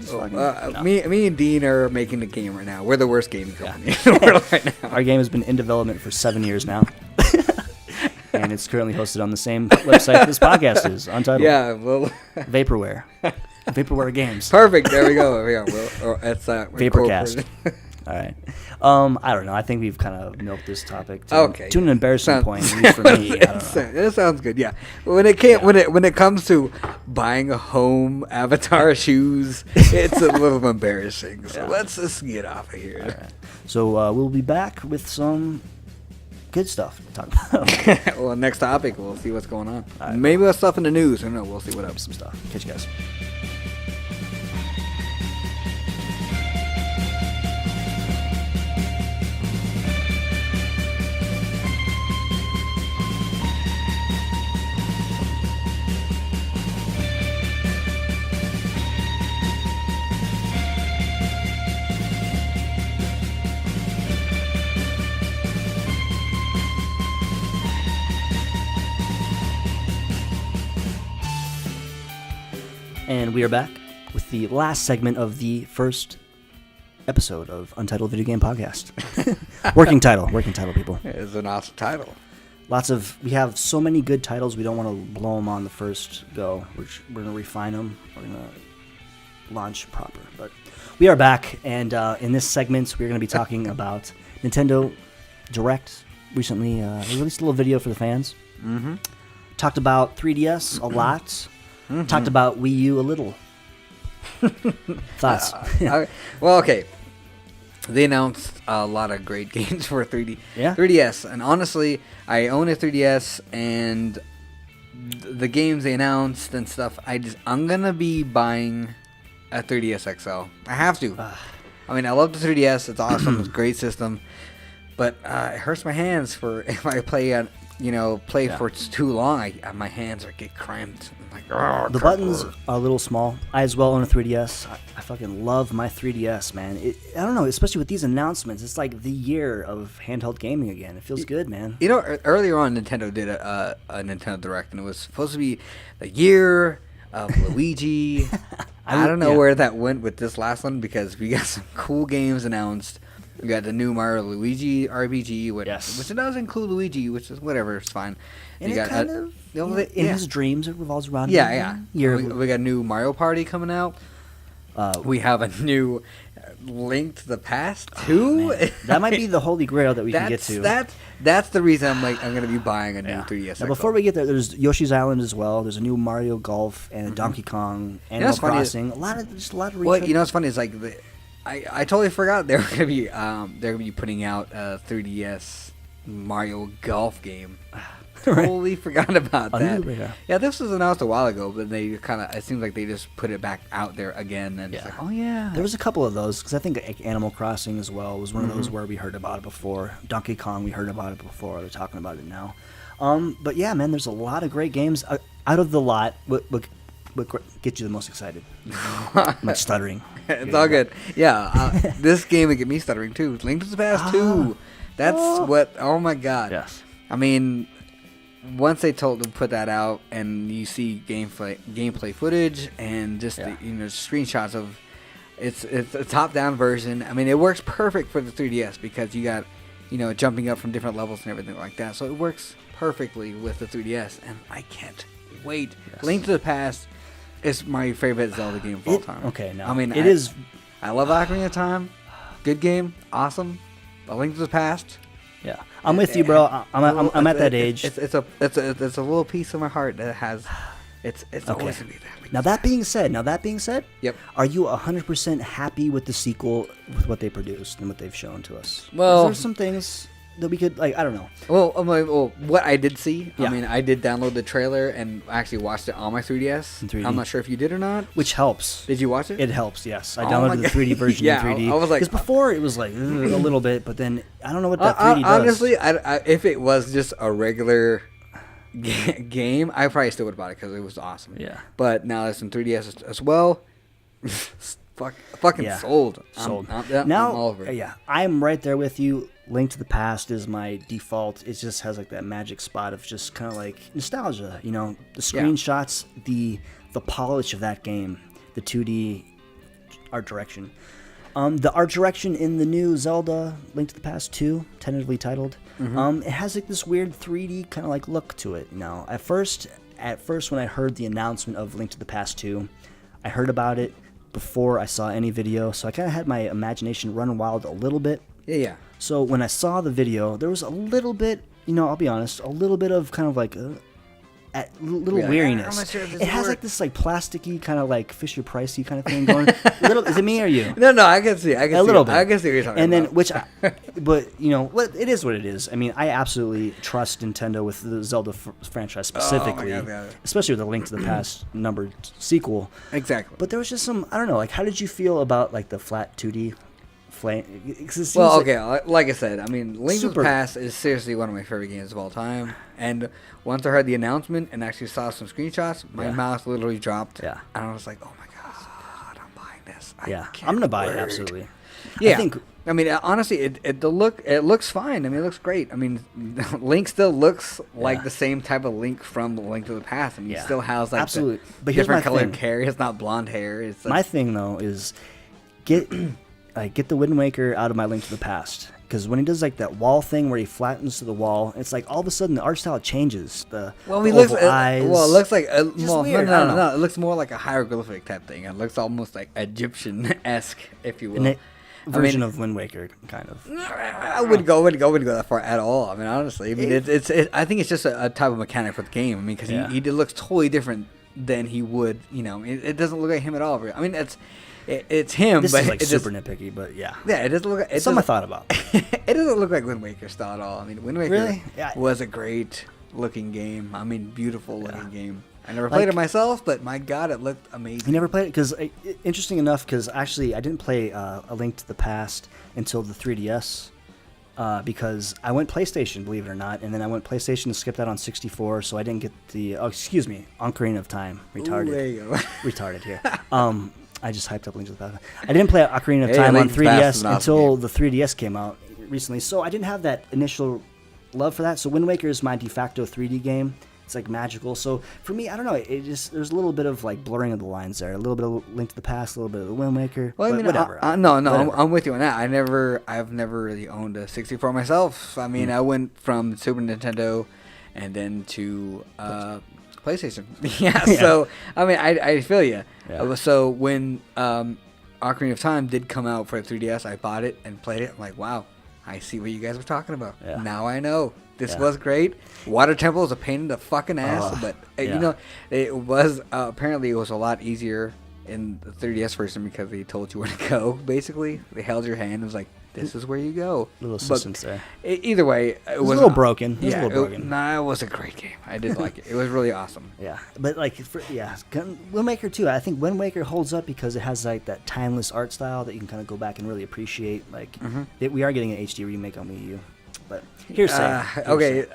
Me and Dean are making the game right now. We're the worst gaming company in the world right now. Our game has been in development for 7 years now. And it's currently hosted on the same website this podcast is, Untitled. Yeah, well, Vaporware. Vaporware Games. Perfect. There we go. It's Vaporcast. All right. I don't know. I think we've kind of milked this topic to an embarrassing point, at least for me. It sounds good. Yeah. When it comes to buying a home, Avatar shoes, it's a little embarrassing. So let's just get off of here. All right. So we'll be back with some good stuff to talk about. Well, next topic, we'll see what's going on. Right. Maybe we'll stuff in the news. I don't know. We'll see what up. Some stuff. Catch you guys. And we are back with the last segment of the first episode of Untitled Video Game Podcast. Working title, people. It's an awesome title. We have so many good titles, we don't want to blow them on the first go. We're going to refine them. We're going to launch proper. But we are back, and in this segment, we're going to be talking about Nintendo Direct. Recently released a little video for the fans. Mm-hmm. Talked about 3DS a lot. Mm-hmm. Talked about Wii U a little. Thoughts? Well, okay. They announced a lot of great games for 3DS. And honestly, I own a 3DS, and the games they announced and stuff, I'm going to be buying a 3DS XL. I have to. I mean, I love the 3DS. It's awesome. It's a great system. But it hurts my hands if I play for too long. My hands get cramped. The buttons are a little small. I as well own a 3DS. I fucking love my 3DS, man. I don't know, especially with these announcements. It's like the year of handheld gaming again. It feels good, man. You know, earlier on, Nintendo did a Nintendo Direct, and it was supposed to be the year of Luigi. I don't know where that went with this last one, because we got some cool games announced. You got the new Mario Luigi RPG, which Yes. it does include Luigi, which is whatever, it's fine. And you it got kind of, in his dreams, it revolves around him. We got new Mario Party coming out. We have a new Link to the Past 2. That might be the holy grail that we can get to. That's the reason I'm going to be buying a new 3DS. Now, before we get there, there's Yoshi's Island as well. There's a new Mario Golf and a Donkey Kong, Animal Crossing. A lot of retro. Well, you know what's funny is like I totally forgot they were gonna be putting out a 3DS Mario Golf game. Totally forgot about that. Yeah, this was announced a while ago, but they it seems like they just put it back out there again, and it's like, oh yeah. There was a couple of those because I think Animal Crossing as well was one of those where we heard about it before. Donkey Kong, we heard about it before. They're talking about it now. But yeah, man, there's a lot of great games out of the lot. What get you the most excited? I'm stuttering. It's all good. Yeah, this game would get me stuttering too. Link to the Past 2. That's what. Oh my god. Yes. I mean, once they told to put that out, and you see gameplay footage and just the, screenshots of it's a top-down version. I mean, it works perfect for the 3DS because you got jumping up from different levels and everything like that. So it works perfectly with the 3DS, and I can't wait. Yes. Link to the Past is my favorite Zelda game of all time. Okay, now I mean, it is. I love Ocarina of Time. Good game, awesome. A Link to the Past. Yeah, I'm with you, bro. I'm at that age. It's a little piece of my heart that has. It's always gonna be that. Now that being said, yep. Are you 100% happy with the sequel, with what they produced and what they've shown to us? Well, there's some things that we could I don't know. Well, what I did see, I mean, I did download the trailer and actually watched it on my 3DS. In 3D. I'm not sure if you did or not. Which helps. Did you watch it? It helps, yes. I downloaded the 3D version in 3D. I was like, because before it was like a little bit, but then I don't know what that 3D does. Honestly, if it was just a regular game, I probably still would have bought it because it was awesome. Yeah. But now it's in 3DS as well. Fucking sold. I'm all over it. Yeah, I'm right there with you. Link to the Past is my default. It just has like that magic spot of just kind of like nostalgia. The screenshots, the polish of that game, the 2D art direction. The art direction in the new Zelda Link to the Past 2, tentatively titled, it has like this weird 3D kind of like look to it. At first when I heard the announcement of Link to the Past 2, I heard about it before I saw any video, so I kind of had my imagination run wild a little bit. Yeah. So when I saw the video, there was a little bit, I'll be honest, a little bit of kind of like a little weariness. I'm not sure if this it has work. like this like plasticky kind of like Fisher Pricey kind of thing going. Is it me or you? No, I can see. I can a little bit. I can see what you're talking and about. then it is what it is. I mean, I absolutely trust Nintendo with the Zelda franchise specifically, especially with the Link to the Past numbered sequel. Exactly. But there was just some, I don't know, like how did you feel about like the flat 2D? Well, okay, like I said, I mean, Link to the Past is seriously one of my favorite games of all time. And once I heard the announcement and actually saw some screenshots, my mouth literally dropped. Yeah. And I was like, oh my god, I'm buying this. I'm gonna buy it, absolutely. Yeah. I mean, honestly, it looks fine. I mean, it looks great. I mean, Link still looks like the same type of Link from Link to the Past. I mean, he still has like absolutely. But different colored hair. It's not blonde hair. It's like, my thing though is get the Wind Waker out of my Link to the Past, because when he does like that wall thing where he flattens to the wall, it's like all of a sudden the art style changes. The eyes. It looks like weird. No. It looks more like a hieroglyphic type thing. It looks almost like Egyptian-esque, if you will. Version of Wind Waker, kind of. I wouldn't go that far at all. I mean, honestly, I mean, I think it's just a type of mechanic for the game. I mean, because he looks totally different than he would. It doesn't look like him at all. I mean, it's him. This but is like super nitpicky, but yeah. Yeah, it doesn't look. Something I thought about. It doesn't look like Wind Waker style at all. I mean, Wind Waker really? was a great looking game. I mean, beautiful looking game. I never played it myself, but my god, it looked amazing. You never played it? Because, interesting enough, because actually I didn't play A Link to the Past until the 3DS, because I went PlayStation, believe it or not, and then I went PlayStation and skipped out on 64, so I didn't get the, Ocarina of Time. Retarded. Ooh, there you go. Retarded here. I just hyped up Link to the Past. I didn't play Ocarina of Time on 3DS until the 3DS came out recently, so I didn't have that initial love for that. So Wind Waker is my de facto 3D game. It's like magical. So for me, I don't know. It just there's a little bit of like blurring of the lines there. A little bit of Link to the Past, a little bit of the Wind Waker. Well, I mean, whatever. No, I'm with you on that. I've never really owned a 64 myself. I mean, I went from Super Nintendo, and then to PlayStation. Yeah. So I mean, I feel you. Yeah. So when Ocarina of Time did come out for the 3DS, I bought it and played it. I'm like, wow, I see what you guys were talking about. Yeah. Now I know. This was great. Water Temple is a pain in the fucking ass, but you know, it was apparently it was a lot easier in the 3DS version because they told you where to go. Basically, they held your hand and was like, "This is where you go." Little assistance there. Either way, it was a little broken. It was a great game. I did like it. It was really awesome. Yeah, but like, Wind Waker too. I think Wind Waker holds up because it has like that timeless art style that you can kind of go back and really appreciate. Like, we are getting an HD remake on Wii U. But hearsay. Okay.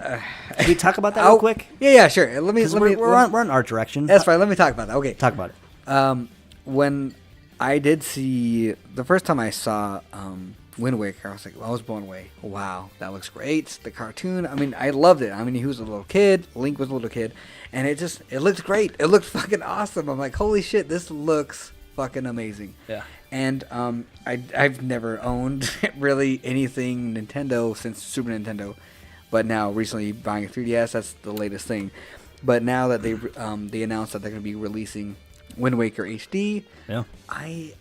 Can we talk about that real quick? Yeah, sure. We're on art direction. That's fine. Let me talk about that. Okay. Talk about it. When I did see the first time I saw Wind Waker, I was like, I was blown away. Wow, that looks great. The cartoon. I mean, I loved it. I mean, he was a little kid. Link was a little kid, and it looked great. It looked fucking awesome. I'm like, holy shit, this looks fucking amazing. Yeah. And I've never owned really anything Nintendo since Super Nintendo, but now recently buying a 3DS, that's the latest thing. But now that they announced that they're going to be releasing Wind Waker HD, I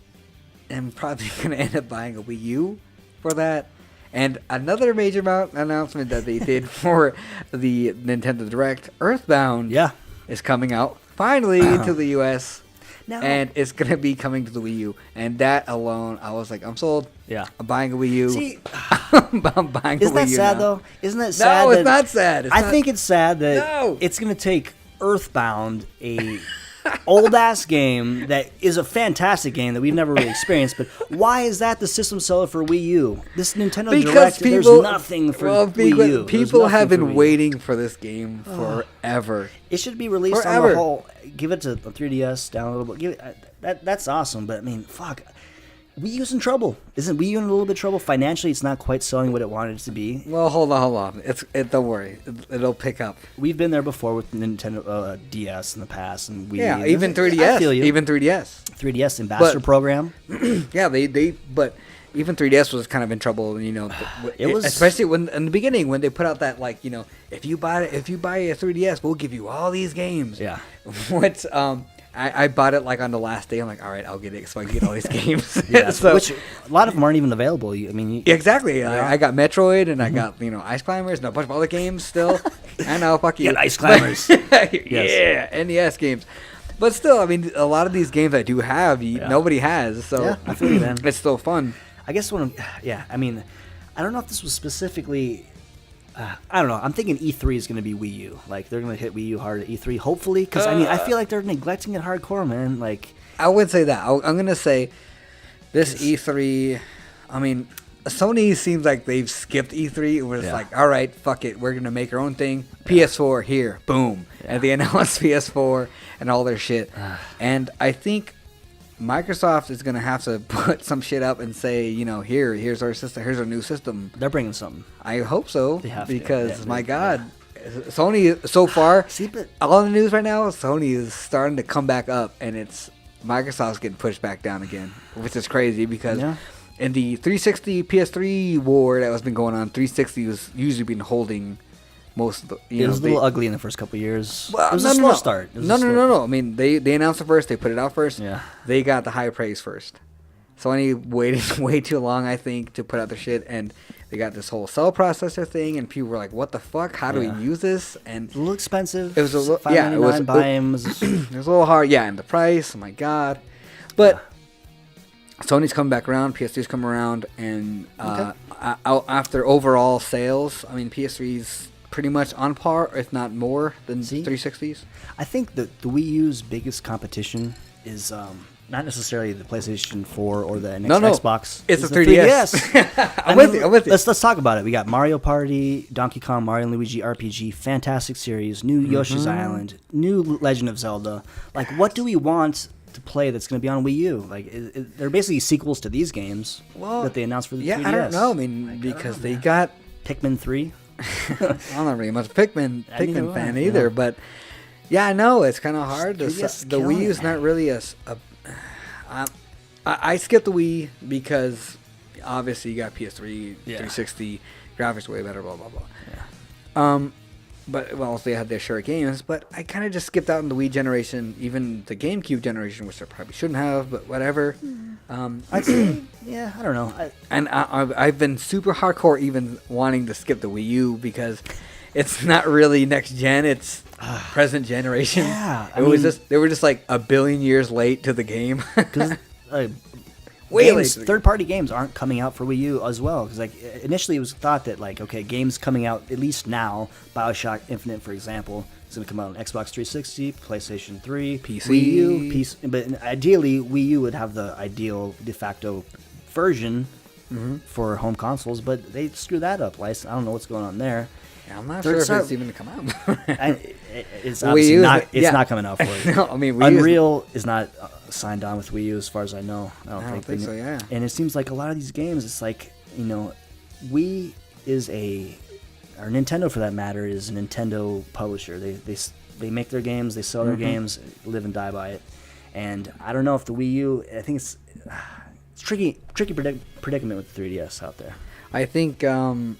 am probably going to end up buying a Wii U for that. And another major announcement that they did for the Nintendo Direct, Earthbound, is coming out finally to the US. No. And it's going to be coming to the Wii U. And that alone, I was like, I'm sold. Yeah. I'm buying a Wii U. See, I'm buying a Wii U. Isn't that sad, though? Isn't that sad? No, it's not sad. I think it's sad that it's going to take Earthbound, a old-ass game that is a fantastic game that we've never really experienced, but why is that the system seller for Wii U? This Nintendo Direct, there's nothing for Wii U. People have been waiting for this game forever. It should be released on the whole. Give it to the 3DS, downloadable. That's awesome, but I mean, fuck. Wii U's in trouble. Isn't Wii U in a little bit of trouble? Financially, it's not quite selling what it wanted it to be. Well, hold on. Don't worry. It'll pick up. We've been there before with Nintendo DS in the past. And Wii U. Even 3DS. I feel you. Even 3DS. 3DS Ambassador Program. Yeah, but even 3DS was kind of in trouble, you know. It was, especially when in the beginning when they put out that, like, you know, if you buy a 3DS, we'll give you all these games. Yeah. What I bought it like on the last day. I'm like, all right, I'll get it so I can get all these games. So, which a lot of them aren't even available. I mean, exactly. I got Metroid and I got Ice Climbers and a bunch of other games still. I know, fuck you. Get Ice Climbers. Yeah, NES games. But still, I mean, a lot of these games I do have, nobody has. So I feel you, man. It's still fun. I guess I mean, I don't know if this was specifically. I don't know. I'm thinking E3 is going to be Wii U. Like, they're going to hit Wii U hard at E3, hopefully. Because, I mean, I feel like they're neglecting it hardcore, man. Like, I wouldn't say that. I'm going to say this E3, I mean, Sony seems like they've skipped E3. It was like, all right, fuck it. We're going to make our own thing. PS4, here. Boom. And they announced PS4 and all their shit. And I think Microsoft is going to have to put some shit up and say, you know, here's our system, here's our new system. They're bringing something. I hope so, because my God, Sony so far, all the news right now, Sony is starting to come back up, and it's Microsoft's getting pushed back down again, which is crazy because in the 360 PS3 war that has been going on, 360 was usually been holding most of the, it was a little ugly in the first couple of years. Well, it was a slow start. No. I mean, they announced it first. They put it out first. Yeah. They got the high praise first. Sony waited way too long, I think, to put out their shit, and they got this whole cell processor thing, and people were like, "What the fuck? How do we use this?" And it's a little expensive. It was a little, it was it was a little hard. Yeah, and the price. Oh my God. But Sony's coming back around. PS3's coming around, and after overall sales, I mean, PS3's pretty much on par, if not more, than 360s. I think that the Wii U's biggest competition is not necessarily the PlayStation 4 or the Xbox. It's the 3DS. I'm with you. Let's talk about it. We got Mario Party, Donkey Kong, Mario and Luigi RPG, fantastic series, new Yoshi's Island, new Legend of Zelda. Like, what do we want to play that's going to be on Wii U? Like, they're basically sequels to these games that they announced for the 3DS. I don't know. I mean, because they got Pikmin 3. I'm not really much a Pikmin Neither fan am I, either, yeah. but yeah, I know it's kind of hard. The 3DS the killing Wii U is it, not man. really I skipped the Wii because obviously you got PS3, Yeah. 360, graphics way better, blah blah blah. Yeah. But well, they had their share of games, but I kind of just skipped out in the Wii generation, even the GameCube generation, which I probably shouldn't have, but whatever. I'd say, yeah, I don't know. And I've been super hardcore even wanting to skip the Wii U because it's not really next gen, it's present generation. Yeah, They were just like a billion years late to the game. Because Way late to the game. third-party games aren't coming out for Wii U as well. Because like initially it was thought that like okay, games coming out at least now, BioShock Infinite, for example, is going to come out on Xbox 360, PlayStation 3, PC. Wii U, PC. But ideally, Wii U would have the ideal de facto version for home consoles. But they screw that up. I don't know what's going on there. Yeah, I'm not Third sure if side- it's even going to come out. It's Wii obviously U is not. like- It's yeah. not coming out for it. No, I mean, Wii U is- Unreal is not signed on with Wii U as far as I know. I don't think so, yeah. And it seems like a lot of these games, it's like Wii is or Nintendo for that matter is a Nintendo publisher. They make their games, they sell their games, live and die by it. And I don't know if the Wii U. I think it's tricky predicament with the 3DS out there. I think the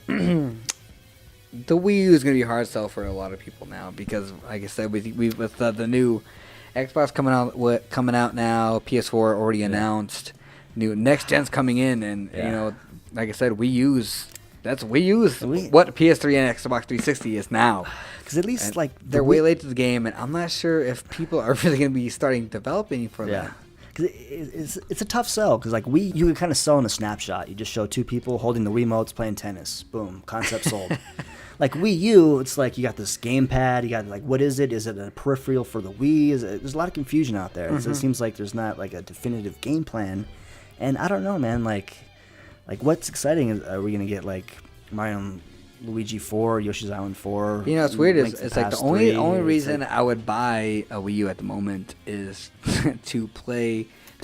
Wii U is going to be a hard sell for a lot of people now because, like I said, with the new Xbox coming out now, PS4 already announced, new next gen's coming in, and like I said, Wii U's what PS3 and Xbox 360 is now. Because at least And like they're way late to the game, and I'm not sure if people are really going to be starting developing for Yeah. that. Because it's a tough sell. Because like you can kind of sell in a snapshot. You just show two people holding the Wiimotes playing tennis. Boom, concept sold. Like Wii U, it's like you got this gamepad. You got like, what is it? Is it a peripheral for the Wii? There's a lot of confusion out there. It seems like there's not like a definitive game plan. And I don't know, man. Like what's exciting is are we gonna get like Mario and Luigi 4, Yoshi's Island 4? You know, it's weird. Link to It's like the Past only 3, it's reason like- I would buy a Wii U at the moment is to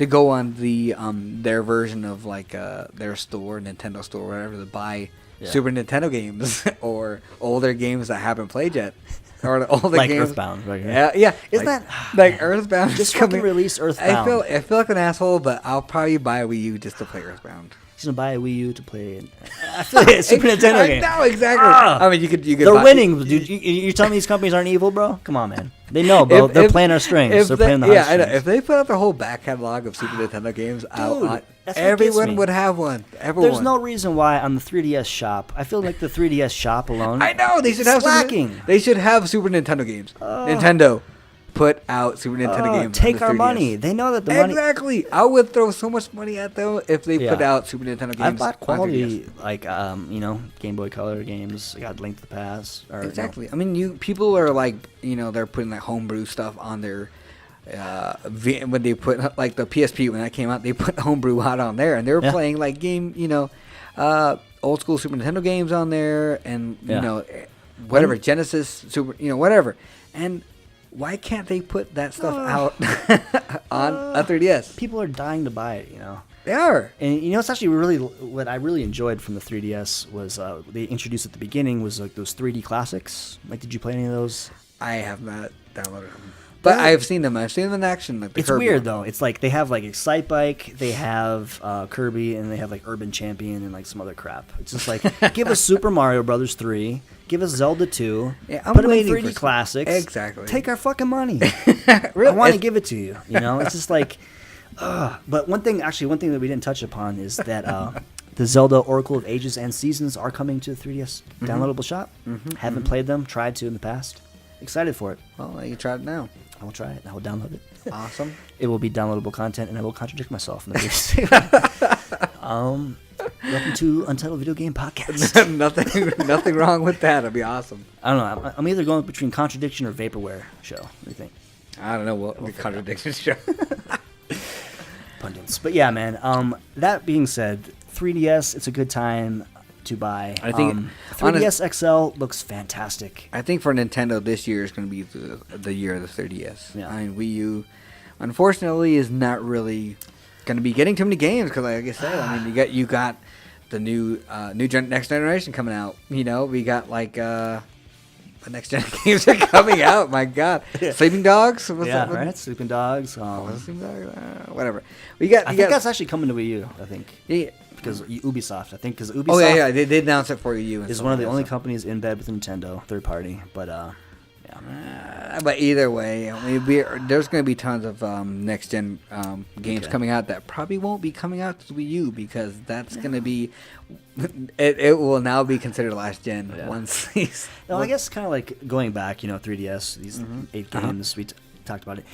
go on the their version of like their store, Nintendo store, whatever, to buy Super Nintendo games or older games that I haven't played yet, or the older like games. Earthbound, right? Yeah. Isn't like, that like Earthbound? just coming- fucking release Earthbound? I feel like an asshole, but I'll probably buy a Wii U just to play Earthbound. He's gonna buy a Wii U to play. I feel like a Super Nintendo game. No, exactly. Ah! I mean, you could. They're buy, winning, dude. You're telling me these companies aren't evil, bro? Come on, man. They know, bro. They're playing our strings. They're playing the high I know. strings. If they put out the whole back catalog of Super Nintendo games, that's what gets everyone me. would have one. Everyone. There's no reason why on the 3DS shop. I feel like the 3DS shop alone. I know they should have slacking. They should have Super Nintendo games. Nintendo put out Super Nintendo games. Take on the our 3DS. money. They know that the money. Exactly. I would throw so much money at them if they put Yeah. out Super Nintendo games. I bought on 3DS. quality, like Game Boy Color games. I got Link to the Past. Exactly. I mean, people are like, they're putting like homebrew stuff on their. When they put like the PSP when that came out, they put homebrew out on there, and they were playing like old school Super Nintendo games on there, and whatever Genesis, Super, whatever. And why can't they put that stuff out on a 3DS? People are dying to buy it. They are. And it's actually really what I really enjoyed from the 3DS was they introduced at the beginning was like those 3D classics. Like, did you play any of those? I have not downloaded them, but I've seen them. I've seen them in action. Like the It's Kirby weird one. though. It's like they have like Excite Bike, they have Kirby, and they have like Urban Champion and like some other crap. It's just like give us Super Mario Brothers 3, give us Zelda 2, Yeah, I'm put them in waiting 3D for- classics. Exactly. Take our fucking money. Really? I want to give it to you. It's just like. But one thing that we didn't touch upon is that the Zelda Oracle of Ages and Seasons are coming to the 3DS downloadable shop. Haven't played them, tried to in the past. Excited for it. Well, you tried it now. I will try it. I will download it. Awesome. It will be downloadable content, and I will contradict myself in the welcome to Untitled Video Game Podcast. nothing wrong with that. It'd be awesome. I don't know. I'm either going between contradiction or vaporware show. What do you think? I don't know what the contradiction show. Pundits. But yeah, man. That being said, 3DS, it's a good time to buy. I think 3DS XL looks fantastic. I think for Nintendo, this year is going to be the year of the 3DS. Yeah. I mean, Wii U, unfortunately, is not really going to be getting too many games because, like I said, I mean, you got new next generation coming out. You know, we got like the next gen games are coming out. My God, Sleeping Dogs. What's yeah, that? right. Sleeping Dogs. Sleeping Dogs. Whatever. I think that's actually coming to Wii U. I think. Yeah. Because Ubisoft, I think, because Ubisoft. Oh yeah, they did announce it for you. Is one of the only companies in bed with Nintendo, third party. But but either way, I mean, there's going to be tons of next gen games coming out that probably won't be coming out to Wii U because that's going to be. It will now be considered last gen once these. No, I guess kind of like going back, 3DS, these 8 games we talked about it.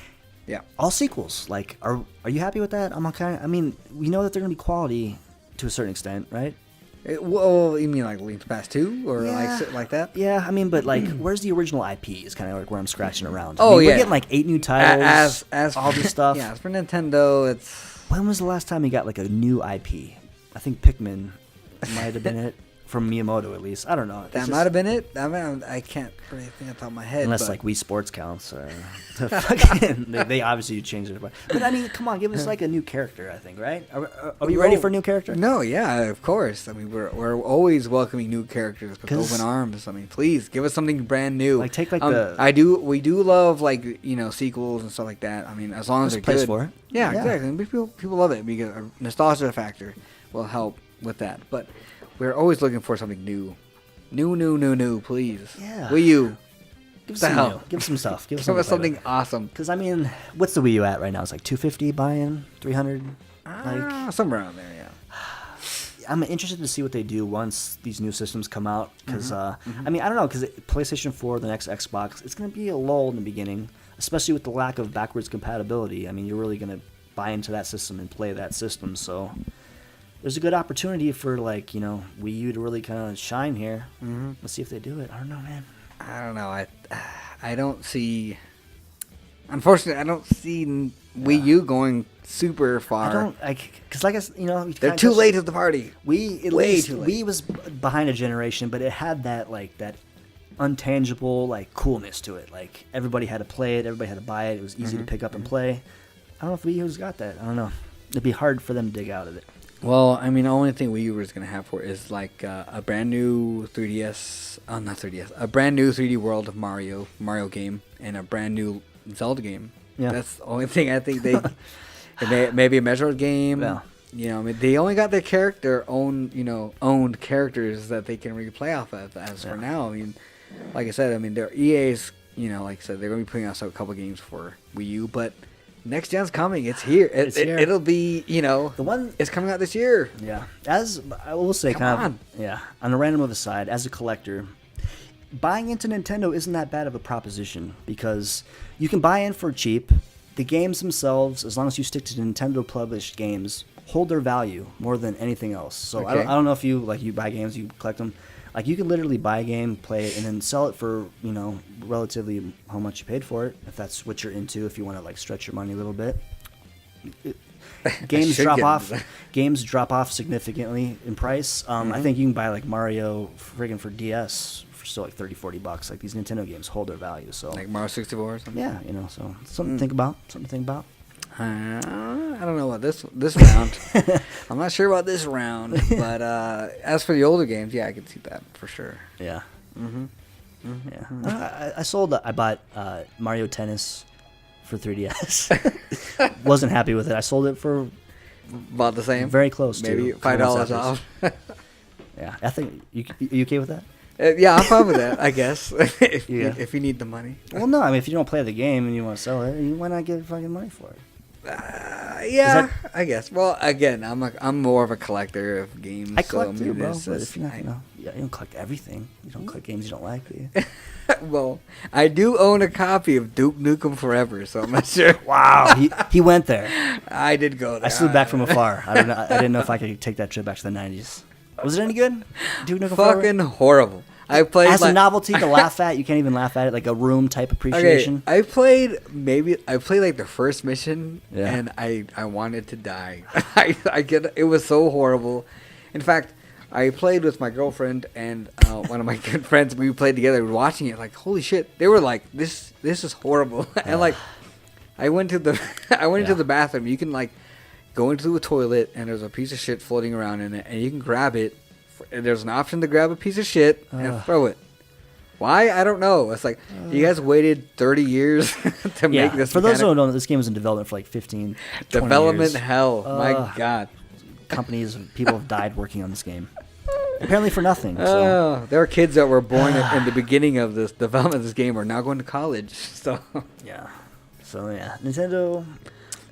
Yeah. All sequels. Like, are you happy with that? I mean, we know that they're going to be quality to a certain extent, right? Well, you mean like Link's Past 2 or like that? Yeah, I mean, but like, where's the original IP? Is kind of like where I'm scratching around. Oh, we're getting like 8 new titles, as all this stuff. Yeah, as for Nintendo, it's. When was the last time you got like a new IP? I think Pikmin might have been it. From Miyamoto, at least. I don't know. That might have been it. I mean, I can't really think off the top of my head. Unless, like, Wii Sports counts. Or they obviously changed it. But, I mean, come on. Give us, like, a new character, I think, right? Are we ready for a new character? No, yeah, of course. I mean, we're always welcoming new characters with open arms. I mean, please, give us something brand new. Like, take, like, we do love, like, sequels and stuff like that. I mean, as long as they're good. For it. Yeah, exactly. And people love it because a nostalgia factor will help with that. But we're always looking for something new. New, please. Yeah. Wii U. Give us some new. Give us some stuff. Give us something awesome. Because, I mean, what's the Wii U at right now? It's like $250 buy-in? $300? Somewhere around there, yeah. I'm interested to see what they do once these new systems come out. Because, I mean, I don't know. Because PlayStation 4, the next Xbox, it's going to be a lull in the beginning. Especially with the lack of backwards compatibility. I mean, you're really going to buy into that system and play that system. So there's a good opportunity for, like, Wii U to really kind of shine here. Let's see if they do it. I don't know, man. I don't know. I don't see. Unfortunately, I don't see Wii U going super far. Because like they're too late to the party. Wii was behind a generation, but it had that that untangible coolness to it. Like everybody had to play it, everybody had to buy it. It was easy to pick up and play. I don't know if Wii U's got that. I don't know. It'd be hard for them to dig out of it. Well, I mean, the only thing Wii U is going to have for it is like a brand new 3DS, not 3DS, a brand new 3D World of Mario game, and a brand new Zelda game. Yeah. That's the only thing I think they, maybe a Metroid game. Yeah. I mean, they only got their owned characters that they can really play off of as for now. I mean, like I said, their EA's, like I said, they're going to be putting out a couple games for Wii U, but next gen's coming. It's here. It'll be, the one is coming out this year. Yeah. As I will say, on a random of a side, as a collector, buying into Nintendo isn't that bad of a proposition because you can buy in for cheap. The games themselves, as long as you stick to Nintendo published games, hold their value more than anything else. So I don't know if you buy games, you collect them. Like, you can literally buy a game, play it, and then sell it for, relatively how much you paid for it, if that's what you're into, if you want to, stretch your money a little bit. Games drop off significantly in price. I think you can buy, Mario friggin' for DS for still, $30-$40. Like, these Nintendo games hold their value, so. Like Mario 64 or something? Yeah, so something to think about. I don't know about this round. I'm not sure about this round, but as for the older games, yeah, I can see that for sure. Yeah. Yeah. I bought Mario Tennis for 3DS. Wasn't happy with it. I sold it for about the same. Very close. Maybe to $5 off. Yeah, I think you okay with that? Yeah, I'm fine with that, I guess. if you need the money. Well, no, if you don't play the game and you want to sell it, why not get fucking money for it? I guess. Well, again, I'm more of a collector of games. I collect too, bro. But if you're not, you don't collect everything. You don't collect games you don't like, do you? Well, I do own a copy of Duke Nukem Forever, so I'm not sure. Wow, he went there. I did go there. I slid back from afar. I didn't know if I could take that trip back to the 90s. Was it any good? Duke Nukem Forever? Fucking horrible. I played as a novelty to laugh at. You can't even laugh at it, like a room type appreciation. Okay, I played the first mission, and I wanted to die. It was so horrible. In fact, I played with my girlfriend and one of my good friends. We played together, watching it. Like, holy shit! They were like, "This is horrible." And I went to the bathroom. You can go into a toilet and there's a piece of shit floating around in it, and you can grab it. And there's an option to grab a piece of shit and throw it. Why? I don't know. It's like, you guys waited 30 years to make this. For those who don't know, this game was in development for like 15, 20 development years. hell. My God. Companies and people have died working on this game. Apparently for nothing. So. There are kids that were born in the beginning of this development of this game are now going to college. So yeah. So yeah, Nintendo.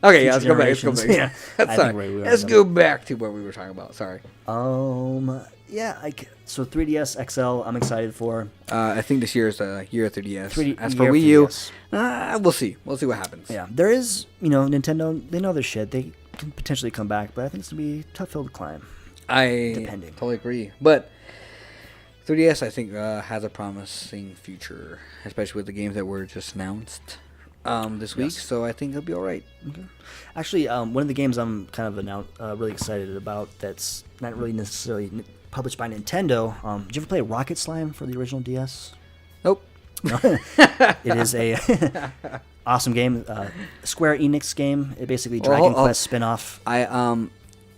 Okay, yeah, let's go back. Yeah, Let's go back to what we were talking about. Sorry. Yeah. So 3DS XL, I'm excited for. I think this year is the year of 3DS. As for year Wii U, 3DS. we'll see. We'll see what happens. Yeah, there is, Nintendo. They know their shit. They can potentially come back, but I think it's gonna be a tough hill to climb. Depending. Totally agree. But 3DS, I think, has a promising future, especially with the games that were just announced this week. So I think it'll be all right. Okay. Actually, one of the games I'm kind of really excited about that's not really necessarily published by Nintendo. Did you ever play Rocket Slime for the original DS? Nope. It is a awesome game. Square Enix game. It basically Dragon Quest spinoff.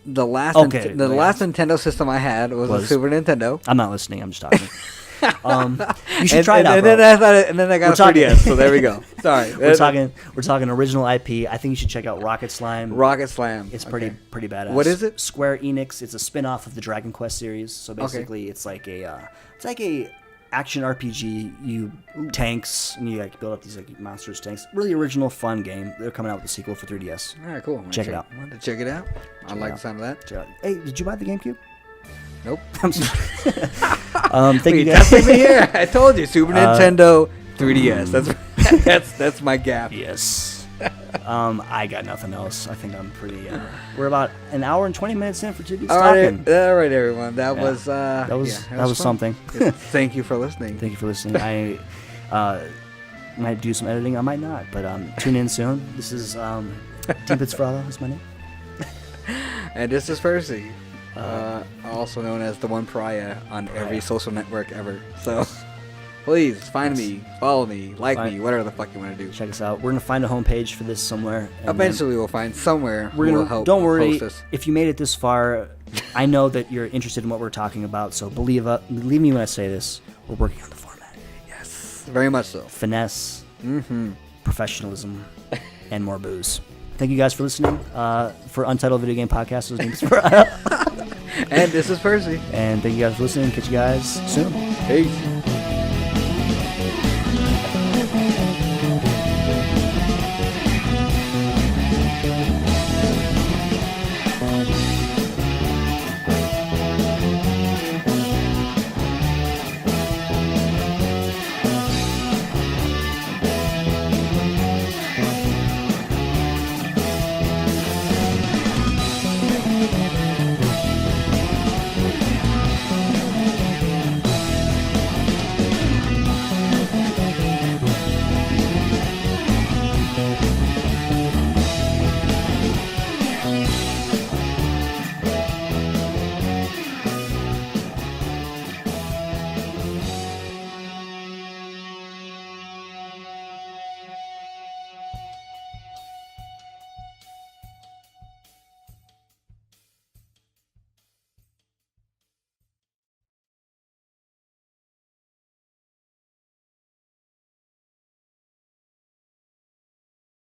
The last Nintendo system I had was a Super Nintendo. I'm not listening. I'm just talking. You should try it out. And then I got a 3DS. So there we go. Sorry, we're talking original IP. I think you should check out Rocket Slime. Rocket Slime. It's pretty badass. What is it? Square Enix. It's a spin-off of the Dragon Quest series. So basically, it's like a action RPG. You tanks and you build up these monsters tanks. Really original, fun game. They're coming out with a sequel for 3DS. All right, cool. Check it out. I want to check it out. I like the sound of that. Hey, did you buy the GameCube? Nope. Thank you guys. Testing me here. I told you, Super Nintendo, 3DS. That's my gap. Yes. I got nothing else. I think I'm pretty. We're about an hour and 20 minutes in for today's talking. All right, everyone. That was something. Thank you for listening. Thank you for listening. I might do some editing. I might not, but tune in soon. This is Deep It's Frado. That's my name. And this is Percy. Also known as the one pariah on every social network ever. So please find me, follow me, me, whatever the fuck you want to do. Check us out. We're gonna find a homepage for this somewhere. Eventually, we'll find somewhere. We'll help. Don't worry. Host us. If you made it this far, I know that you're interested in what we're talking about. So believe me when I say this. We're working on the format. Yes, very much so. Finesse, professionalism, and more booze. Thank you guys for listening. For Untitled Video Game Podcast, his name is and this is Percy. And thank you guys for listening. Catch you guys soon. Peace.